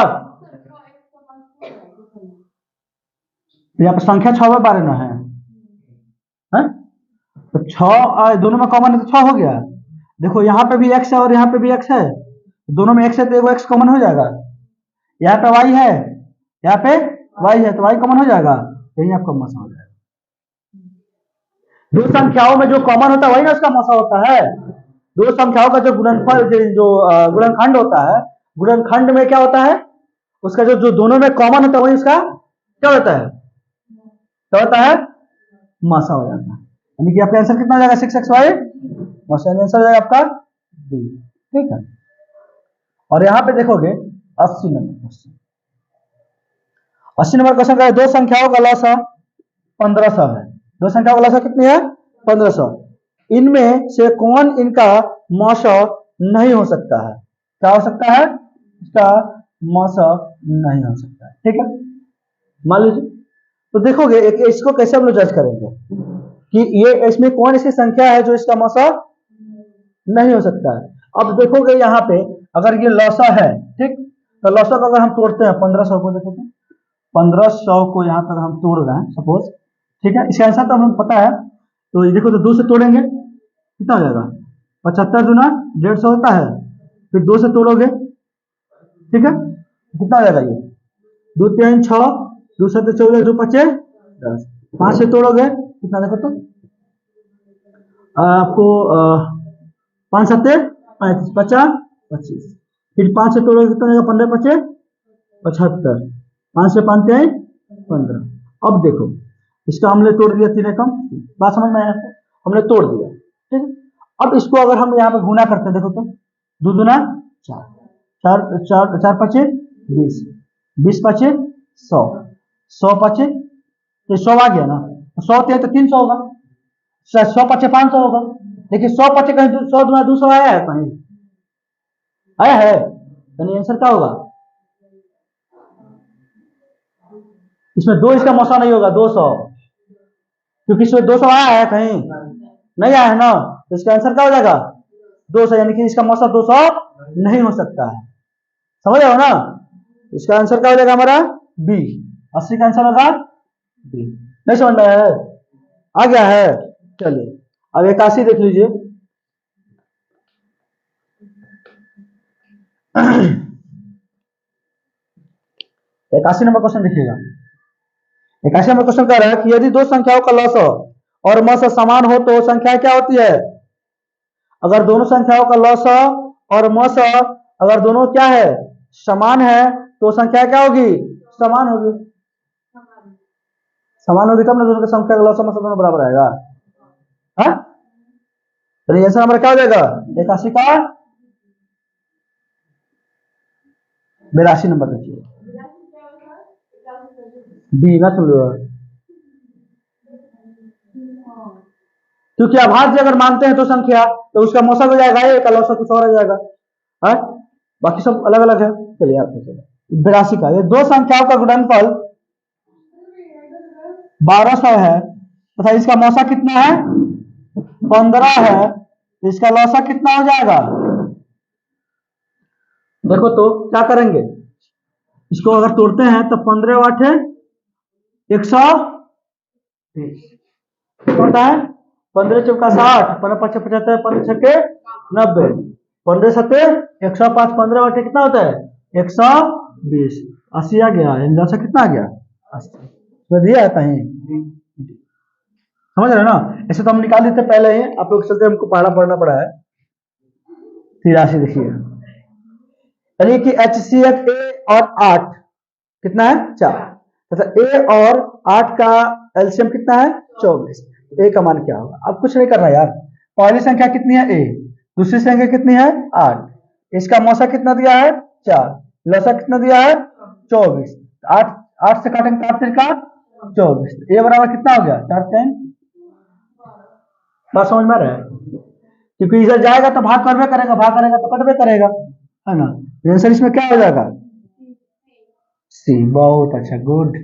यहाँ पे संख्या 6 में 12 है, है? तो 6 दोनों में कॉमन है तो 6 हो गया। देखो यहाँ पे भी x है और यहाँ पे भी x है, दोनों में x है तो एगो x कॉमन हो जाएगा, यहाँ पे y है, यहाँ पे y है तो y कॉमन हो जाएगा, यही आपका मौसा हो जाएगा। दो संख्याओं में जो कॉमन होता है वही ना उसका मौसा होता है। दो संख्याओं का जो गुणनफल जो गुणनखंड होता है, गुणनखंड में क्या होता है, उसका जो जो दोनों में कॉमन होता है वही उसका क्या होता है, क्या होता है, मौसा हो जाता है। यानी कि आपका आंसर कितना हो जाएगा, 6xy, मौसा आंसर हो जाएगा आपका डी, ठीक है। और यहाँ पे देखोगे 80 नंबर क्वेश्चन, 80 नंबर क्वेश्चन का दो संख्याओं का लसा 1500 है, दो संख्याओं का लसा कितनी है, 1500, इनमें से कौन इनका मौसा नहीं हो सकता है, क्या हो सकता है, इसका मौसा नहीं हो सकता है, ठीक है। मान लीजिए तो देखोगे एक इसको कैसे हम लोग जज करेंगे कि ये इसमें कौन ऐसी संख्या है जो इसका मौसा नहीं हो सकता है। अब देखोगे यहाँ पे अगर ये लौसा है, ठीक, तो लौसा को अगर हम तोड़ते हैं 1500 को, देखो तो 1500 को यहाँ पर हम तोड़ रहे हैं सपोज, ठीक है, इसका आंसर तो हमें पता है, तो ये देखो तो 2 से तोड़ेंगे कितना हो जाएगा, 75 दूना 150 होता है, फिर 2 से तोड़ोगे, ठीक है, कितना हो जाएगा ये 2 3 6, 2 7 14, 2 5 10, 5 से तोड़ोगे कितना, देखो तो आपको 5 7 35, 50 25, फिर 5 से तोड़ोगे कितना जाएगा, 15 5 75, 5 से 5 3 15। अब देखो इसका हमने तोड़ दिया 3 कम, बात समझ में आया, हमने तोड़ दिया, ठीक है। अब इसको अगर हम यहाँ पे गुना करते हैं, देखो तो 2 दूना 4, 4 4 4 5 20, 20 5 100, 100 5 तो 100 आ गया ना, 100 थे तो 300 होगा, 100 5 500 होगा, देखिए 100 5 कहीं 100 दूना 200 आया है, कहीं आया है, यानी आंसर क्या होगा, इसमें 2 इसका मौसा नहीं होगा, 200, क्योंकि इसमें 200 आया है, कहीं नहीं आया है ना, तो इसका आंसर क्या हो जाएगा 200, यानी कि इसका मौसा 200 नहीं हो सकता है, समझ रहे हो ना। इसका आंसर क्या हो जाएगा हमारा बी, 80 का आंसर होगा बी। नहीं समझ में आया है, आ गया है। चलिए अब 81 देख लीजिए, 81 नंबर क्वेश्चन देखिएगा, 81 नंबर क्वेश्चन कह रहा है कि यदि दो संख्याओं का लॉस और मस समान हो तो संख्या क्या होती है, अगर दोनों संख्याओं का लॉस और मस अगर दोनों क्या है, समान है, तो संख्या क्या होगी, समान होगी, समान होगी तब ना दोनों की संख्या का लॉस और मस दोनों बराबर आएगा, हाँ, तो आंसर हमारा क्या हो जाएगा 81 का 82 नंबर देखिए, बी ना सुन लो, क्योंकि अभाज्य अगर मानते हैं तो संख्या, तो उसका मौसा हो जाएगा एक, लौसा कुछ और हो जाएगा है, बाकी सब अलग अलग है। चलिए आप 82 का, ये दो संख्याओं का गुणनफल 1200 है तथा इसका मौसा कितना है 15 है, तो इसका लौसा कितना हो जाएगा। देखो तो क्या करेंगे, इसको अगर तोड़ते हैं तो 15 8 है 120 होता है, 15 चौका 60, 15 5 75, 15 छक्के 90, 15 सत्ते 105, 15 बटे कितना होता है 120, 80 आ गया। लौसा कितना आ गया 80, तो दिया है कहीं, समझ रहे ना। ऐसे तो हम निकाल देते पहले ही, आप लोग चलते हमको पढ़ना पढ़ना पड़ा है। 83 देखिए, यानी कि HCF A और 8 कितना है 4, तथा A और 8 का एलसीएम कितना है 24, A का मान क्या होगा। अब कुछ नहीं करना यार, पहली संख्या कितनी है A, दूसरी संख्या कितनी है 8, इसका मौसा कितना दिया है 4, लौसा कितना दिया है 24, 8 से काटेंगे 8 का 24, A बराबर कितना हो गया 4 3। बात समझ में आ रहा है, क्योंकि इधर जाएगा तो भाग करवे करेगा, भाग करेगा तो कटवे करेगा, है ना। आंसर इसमें क्या हो जाएगा सी। बहुत अच्छा, गुड।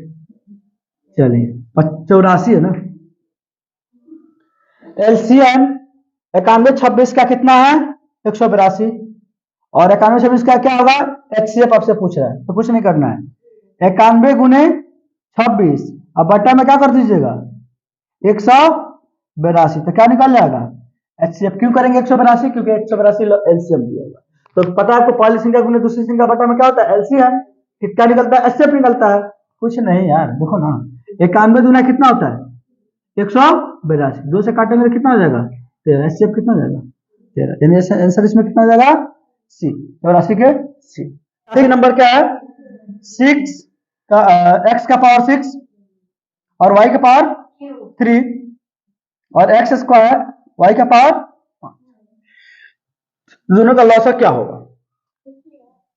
चलिए 84 है ना। एलसीएम 91 26 का कितना है 182, और 91 26 का क्या होगा एचसीएफ आपसे पूछ रहा है, तो कुछ नहीं करना है, 91 गुने 26 अब बट्टा में क्या कर दीजिएगा 182, तो क्या निकल जाएगा एचसीएफ। क्यों करेंगे 182, क्योंकि 182 एलसीएम दिया होगा। तो पता है आपको, पहली संख्या गुने दूसरी संख्या बटा में क्या होता है एलसीएम, क्या निकलता है एचसीएफ निकलता है। कुछ नहीं यार, देखो ना 91 दूना कितना होता है 182, 2 से काटेंगे तो कितना हो जाएगा 13, एचसीएफ कितना हो जाएगा 13, यानी आंसर इसमें कितना हो जाएगा सी, 84 के सी। ठीक नंबर क्या है 6 का x का पावर 6 और y का पावर 3 और x स्क्वायर y का पावर 5, दोनों का लौसा क्या होगा।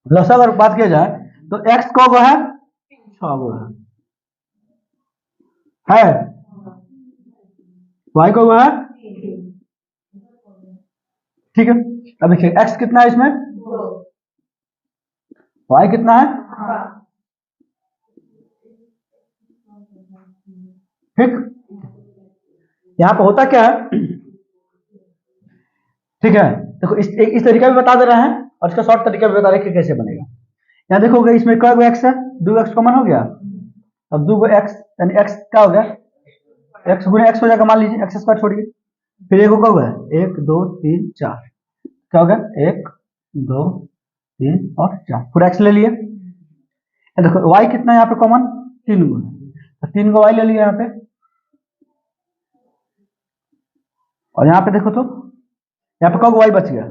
लौसा अगर बात किया जाए तो x को वो है 6 वो है y को वो है, ठीक है। अब देखिए x कितना है इसमें, y कितना है, ठीक। यहां पे होता क्या है, ठीक है। देखो इस तरीका भी बता दे रहे हैं और इसका शॉर्ट तरीका भी बता रहे हैं कि कैसे बनेगा। यहाँ देखोगे इसमें क्या x है, 2x कॉमन हो गया, अब 2x यानी x क्या हो गया x गुने x हो जाएगा, मान लीजिए x स्क्वायर छोड़िए, फिर एक क्या होगा 1 2 3 4, क्या होगा 1 2 3 और 4, पूरा x ले लिए। देखो y कितना है यहाँ पे कॉमन 3 गुना, तो 3 को y ले लिया यहाँ पे, और यहाँ पे देखो तो यहाँ पे कब y बच गया,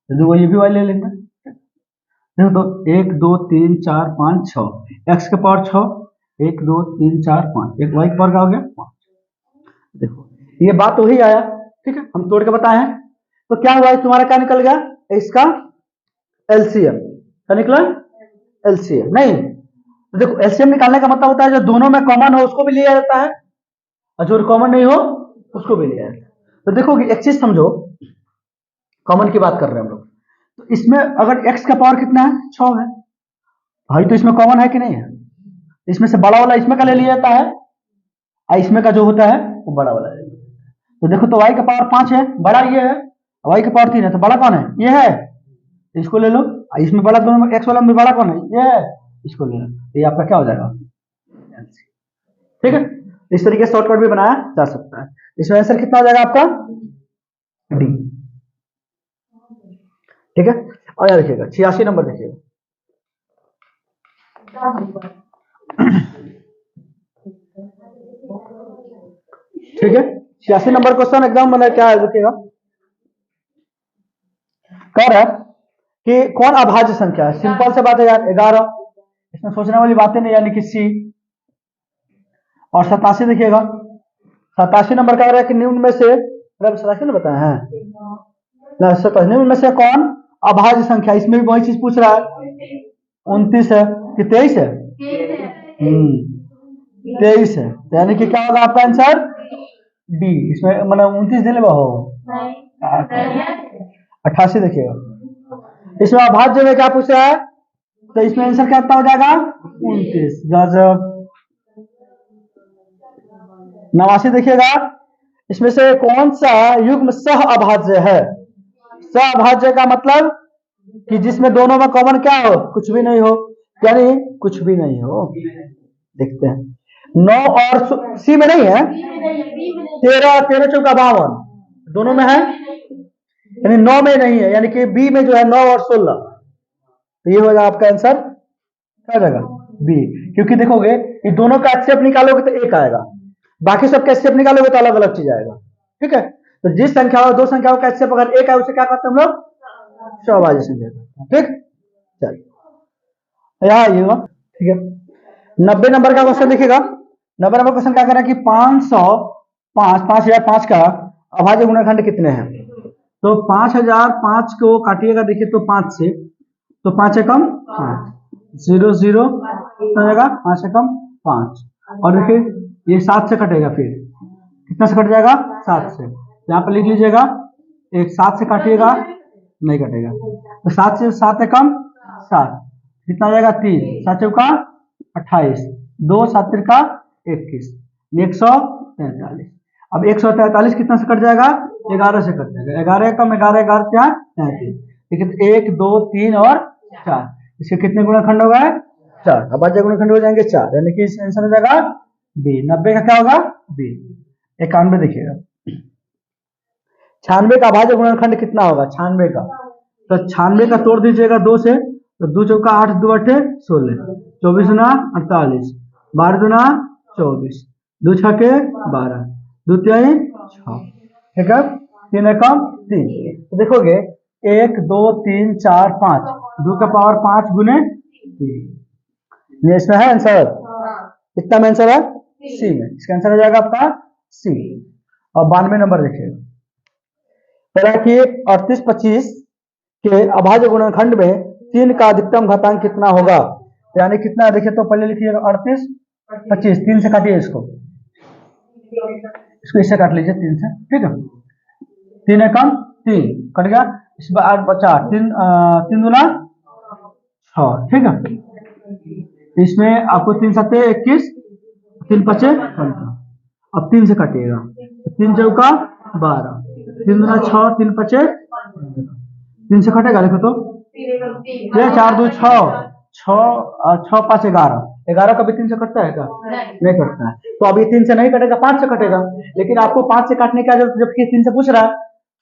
तो ये भी y ले लेंगे। देखो तो 1 2 3 4 5 6, x के पावर 6, 1 2 3 4 5, एक y के पावर का हो गया 5। देखो ये बात तो वही आया, ठीक है, हम तोड़ के बताए हैं। तो क्या हुआ तुम्हारा, क्या निकल गया इसका एलसीएम, क्या निकला एलसीएम नहीं। तो देखो एलसीएम निकालने का मतलब होता है जो दोनों में कॉमन हो उसको भी लिया जाता है, और जो कॉमन नहीं हो उसको भी लिया जाता है। तो देखो एक चीज समझो, कॉमन की बात कर रहे हैं हम लोग, तो इसमें अगर x का पावर कितना है 6 है भाई, तो इसमें कॉमन है कि नहीं है, इसमें से बड़ा वाला इसमें का ले लिया जाता है, और इसमें का जो होता है वो बड़ा वाला है। तो देखो तो y का पावर 5 है, बड़ा ये है, y का पावर 3 है, तो बड़ा कौन है ये है, इसको ले लो। इसमें बड़ा दोनों में x वाला में बड़ा कौन है ये है, इसको ले लो, ये आपका क्या हो जाएगा, ठीक है। इस तरीके से शॉर्टकट भी बनाया जा सकता है। इसमें आंसर कितना हो जाएगा आपका डी, ठीक है। और यहां देखिएगा 86 नंबर देखिएगा, ठीक है। 86 नंबर क्वेश्चन एग्जाम बना क्या है देखिएगा, कह रहा है कि कौन अभाज्य संख्या है। सिंपल से बात है यार 11, इसमें सोचने वाली बातें नहीं, यानी कि सी। और 87 देखिएगा, 87 नंबर कह रहा है कि निम्न में से 87 ने बताया है निम्न में से कौन अभाज्य संख्या, इसमें भी वही चीज पूछ रहा है। 29 है कि 23 है, 23 है, यानी कि क्या होगा आपका आंसर डी, इसमें मतलब 29 दिले हो 88 देखिएगा। इसमें अभाज्य में क्या पूछ रहा है, तो इसमें आंसर क्या हो जाएगा 29। गजब। 89 देखिएगा, इसमें से कौन सा युग्म सह अभाज्य है। सह अभाज्य का मतलब कि जिसमें दोनों में कॉमन क्या हो, कुछ भी नहीं हो, यानी कुछ भी नहीं हो। देखते हैं 9 और सी में नहीं है, 13 13 चौका 52 दोनों में है, यानी 9 में नहीं है, यानी कि बी में जो है 9 और 16, तो ये होगा आपका आंसर क्या जाएगा बी। क्योंकि देखोगे ये दोनों का एचसीएफ निकालोगे तो एक आएगा, बाकी सब का एचसीएफ निकालोगे तो अलग अलग चीज आएगा। ठीक है, तो जिस संख्या दो संख्याओं का एचसीएफ अगर एक है उसे क्या कहते हैं हम लोग, सहअभाज्य संख्या। ठीक, चलिए यहाँ आइएगा। ठीक है, 90 नंबर का क्वेश्चन देखिएगा। 90 नंबर क्वेश्चन क्या कर रहा है कि 5005 का अभाज्य गुणनखंड कितने हैं। तो 5005 को काटिएगा, देखिए तो 5 से, तो 5 से कम 5, 0 0 कितना जाएगा 5 से कम 5, और देखिए ये 7 से कटेगा, फिर कितना से कट जाएगा 7 से, यहाँ पर लिख लीजिएगा एक 7 से काटिएगा नहीं कटेगा, तो 7 से 7 है कम 7, कितना जाएगा 3, 7 चौका 28, 2 7 का 21, 143। अब 143 कितना से कट जाएगा 11 से कट जाएगा, 11 कम 11 11 क्या 33, लेकिन 1 2 3 और 4, इसके कितने गुणनखंड हो गए 4, अभाज्य गुणनखंड हो जाएंगे 4, यानी कि आंसर हो जाएगा बी। 90 का क्या होगा बी। 91 देखिएगा, 96 का अभाज्य गुणनखंड कितना होगा 96 का, तो 96 का तोड़ दीजिएगा 2 से, तो 2 चौका 8 2 8 16, 24 गुना 48, 12 गुना 24, 2 छके 12, 2 तिहाई 6, ठीक है, 3 एकम 3। तो देखोगे 1 2 3 4 5, 2 का पावर 5 गुने 3, ये इसमें है आंसर। कितना में आंसर है सी में, इसका आंसर हो जाएगा आपका सी। और 92 नंबर देखिएगा, पहला कि 38 25 के अभाज्य गुणनखंड में 3 का अधिकतम घातांक कितना होगा, यानी कितना देखिए, तो पहले लिखिए 38 25, 3 से काटिए इसको इससे काट लीजिए 3 से, ठीक है, 3 एकम 3 कट गया, इस बार बचा 3 3 दूना 6, ठीक है, इसमें आपको 3 सत्ते 21, 3 पचे 15, अब 3 से काटिएगा, 3 चौका 12, 3 दूना 6, 3 पचे 3 से कटेगा, देखो तो 4 2 6, 6 5 11, 11 कभी 3 से कटता है क्या, नहीं कटता है, तो अभी 3 से नहीं कटेगा 5 से कटेगा, लेकिन आपको 5 से काटने का जबकि 3 से पूछ रहा है,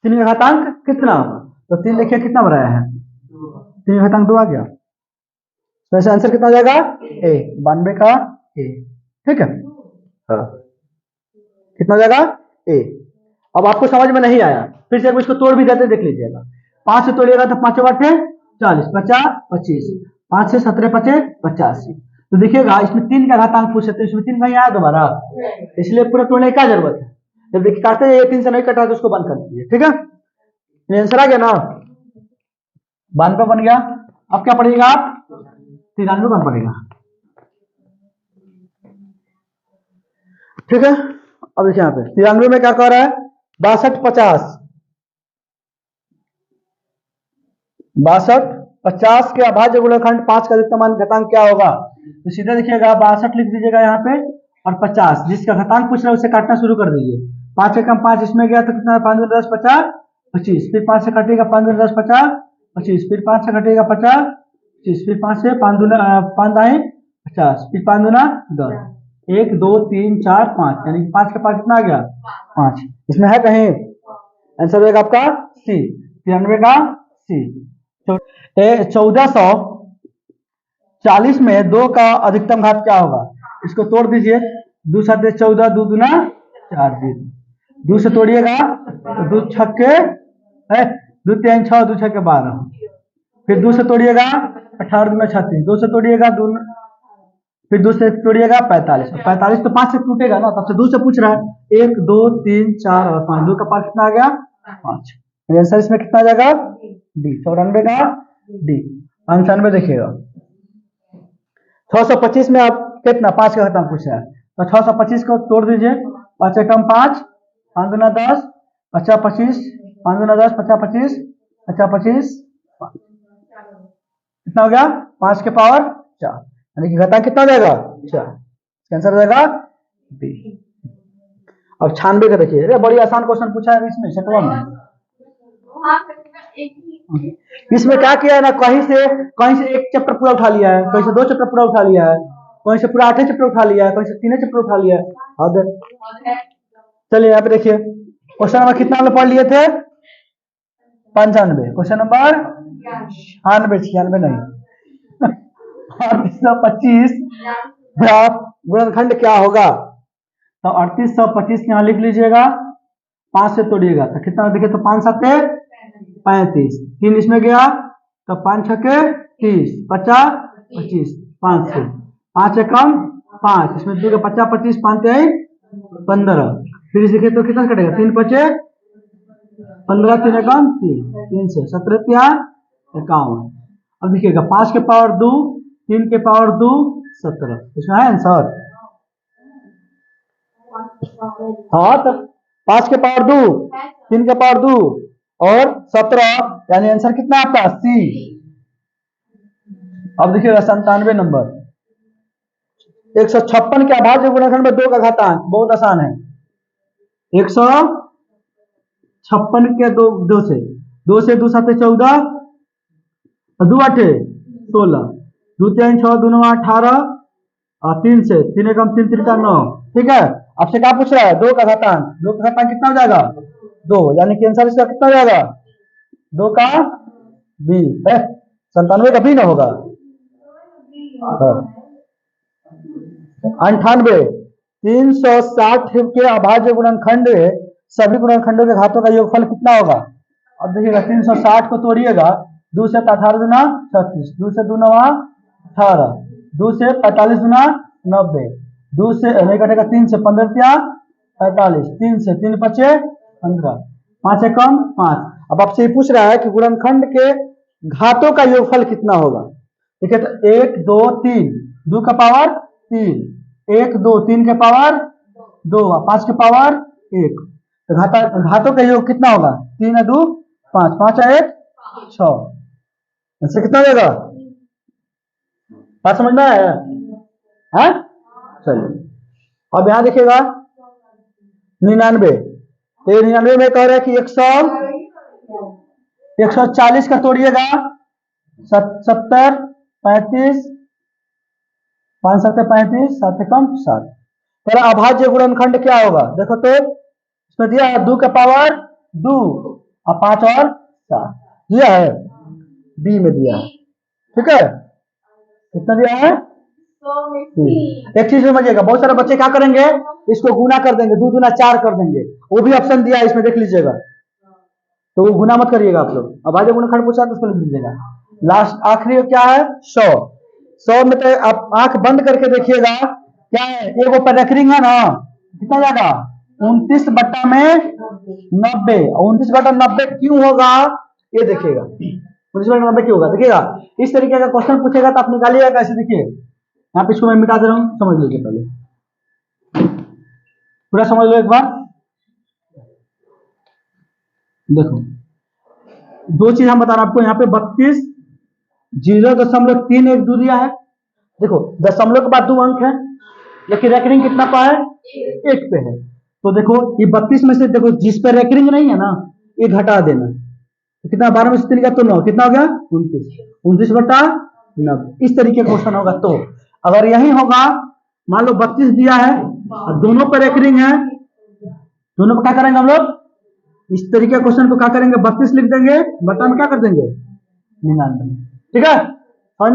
3 का घातांक कितना होगा, तो 3 देखिए कितना बनाया है, 3 का घातांक 2 आ गया, तो ऐसा आंसर कितना हो जाएगा ए, 92 का ए, ठीक है, हाँ कितना हो जाएगा ए। अब आपको समझ में नहीं आया, फिर से इसको तोड़ भी देते देख लीजिएगा, 5 से तोड़िएगा तो 5 बटे 40, 50 25, 5 से 17 पचे 85, तो देखिएगा इसमें 3 का घातांक पूछ सकते हैं, इसमें 3 कहीं आया दोबारा, इसलिए पूरा तोड़ने की क्या जरूरत है, जब देखिए काटते ये 3 से नहीं कटा तो उसको बंद कर दीजिए, ठीक है, आंसर आ गया ना, 92 बन गया। अब क्या पढ़िएगा आप 93 बन पड़ेगा, ठीक है। अब देखिए यहाँ पे 93 में क्या कह रहा है 62 50, 62 50 के अभाज्य गुणनखंड 5 का अधिकतम घातांक क्या होगा, तो सीधा देखिएगा 62 लिख दीजिएगा यहाँ पे, और 50 जिसका घातांक पूछ रहा है उसे काटना शुरू कर दीजिए, 5 से कम 5 इसमें गया तो कितना 5 10 50 25, फिर 5 से कटेगा 5 10 50 25, फिर 5 से कटेगा 50 25, फिर 5 से 5 दूना 5 दाएं 50, फिर 5 दूना 10, 1 2 3 4 5, यानी 5 का 5 कितना आ गया 5, इसमें है कहीं, आंसर होगा आपका सी, 93 का सी। 1440 में 2 का अधिकतम घात क्या होगा, इसको तोड़ दीजिए, 2 7 14, 2 दूना 4 0, 2 से तोड़िएगा तो 2 छक्के 2 3 6, 2 छक्के 12, फिर 2 से तोड़िएगा 18 दूना 36, 2 से तोड़िएगा 2, फिर 2 से तोड़िएगा 45, 45 तो 5 से टूटेगा ना, तब से 2 से पूछ रहा है, 1 2 3 4 और 5, 2 का 5 कितना आ गया 5, आंसर इसमें कितना आ जाएगा डी, 94 का डी। 95 देखिएगा, 625 में आप कितना 5 का घातांक पूछ रहा है, तो 625 को तोड़ दीजिए, 5 से कम 5 5 दूना 10, 50 25, 5 दूना 10, 50 25, 50 25, कितना हो गया 5 के पावर 4, यानी कि घातांक कितना हो जाएगा 4। आंसर हो जाएगा बी। अब 96 का देखिए, अरे बड़ी आसान क्वेश्चन पूछा है इसमें सेटवा में। इसमें क्या किया है ना, कहीं से एक चैप्टर पूरा उठा लिया है, कहीं से 2 चैप्टर पूरा उठा लिया है, कहीं से पूरा 8 चैप्टर उठा लिया है, कहीं से 3 चैप्टर उठा लिया है। चलिए यहाँ पे देखिए, क्वेश्चन नंबर कितना हम लोग पढ़ लिए थे 95, क्वेश्चन नंबर 96 नहीं 3825 गुणनखंड क्या होगा। तो 3825 यहाँ लिख लीजिएगा, 5 से तोड़िएगा तो कितना देखिए, तो 5 7 35, 3 इसमें गया तो 5 6 30, 50 25, 5 से 5 एकम 5, इसमें 2 का 50 25, 5 15, फिर इसे देखिए तो कितना कटेगा 3 5 15, 3 एकम 3 से 17 51। अब देखिएगा 5 के पावर 2, 3 के पावर 2 17, इसमें है आंसर। हाँ तो 5 के पावर 2, 3 के पावर 2 और 17, यानी आंसर कितना आपका सी। अब देखिएगा 97 नंबर, 156 के अभाज्य गुणनखंड में 2 का घातांक, बहुत आसान है। 156 के 2 से 2 से 2 7 14, 2 8 16, 2 3 6, 2 9 18 और 3 से 3 एकम 3 3 का 9। ठीक है, आपसे क्या पूछ रहा है 2 का घातांक, 2 का घातांक कितना हो जाएगा 2, यानी कि आंसर इसका कितना हो जाएगा 2 का बी है। 97 का बी ना होगा। 98 360 के अभाज्य गुणनखंड सभी गुणनखंडों के घातों का योगफल कितना होगा। अब देखिएगा 360 को तोड़िएगा, 2 से 18 दूना 36, 2 से 2 9 18, 2 से 45 दूना 90, 2 से नहीं कटेगा 3 से 15 45, 3 से 3 5 15, 5 एकम 5। अब आपसे ये पूछ रहा है कि गुणनखंड के घातों का योगफल कितना होगा। ठीक है, तो 1 2 3, 2 का पावर 3, 1 2 3 के पावर 2, 5 के पावर 1, तो घातों का योग कितना होगा 3 2 5, 5 1 6, इससे कितना देगा बात समझ में आया है। चलिए अब यहां देखिएगा 99, तो 99 में कह रहे हैं कि 140 का तोड़िएगा 70 35, 5 7 35, 7 एकम 7। तेरा अभाज्य गुणनखंड क्या होगा, देखो तो इसमें दिया है 2 का पावर 2 और 5 और 7 दिया है, बी में दिया है। ठीक है, कितना दिया है। एक चीज समझिएगा, बहुत सारे बच्चे क्या करेंगे, इसको गुना कर देंगे, 2 दूना 4 कर देंगे, वो भी ऑप्शन दिया है इसमें देख लीजिएगा, तो वो गुना मत करिएगा आप लोग। अभाज्य गुणनखंड पूछा तो उसको लिख लीजिएगा। लास्ट आखिरी क्या है 100 में, तो आप आंख बंद करके देखिएगा क्या है, एक ऊपर रेकरिंग है ना, कितना जाएगा 29 बट्टा में 90, 29 बट्टा 90 क्यों होगा ये देखिएगा, 29 बट्टा 90 क्यों होगा देखिएगा। इस तरीके का क्वेश्चन पूछेगा तो आप निकालिएगा कैसे, देखिए यहाँ पे इसको मैं मिटा दे रहा हूं, समझ लीजिए पहले पूरा समझ लो एक बार। देखो 2 चीज हम बता रहे हैं आपको, यहाँ पे 32 0.312 दिया है। देखो दशमलव के बाद 2 अंक है, लेकिन रेकरिंग कितना पा है 1 पे है, तो देखो ये 32 में से देखो जिस पे रेकरिंग नहीं है ना ये घटा देना, तो कितना 12 में से 3 का तो 9, कितना हो गया 29 बट्टा 90। इस तरीके का क्वेश्चन होगा। तो अगर यही होगा, मान लो 32 दिया है और दोनों पर रेकरिंग है, दोनों को क्या करेंगे हम लोग, इस तरीके के क्वेश्चन को क्या करेंगे 32 लिख देंगे, बट्टा में क्या कर देंगे 99। ठीक है, समझ में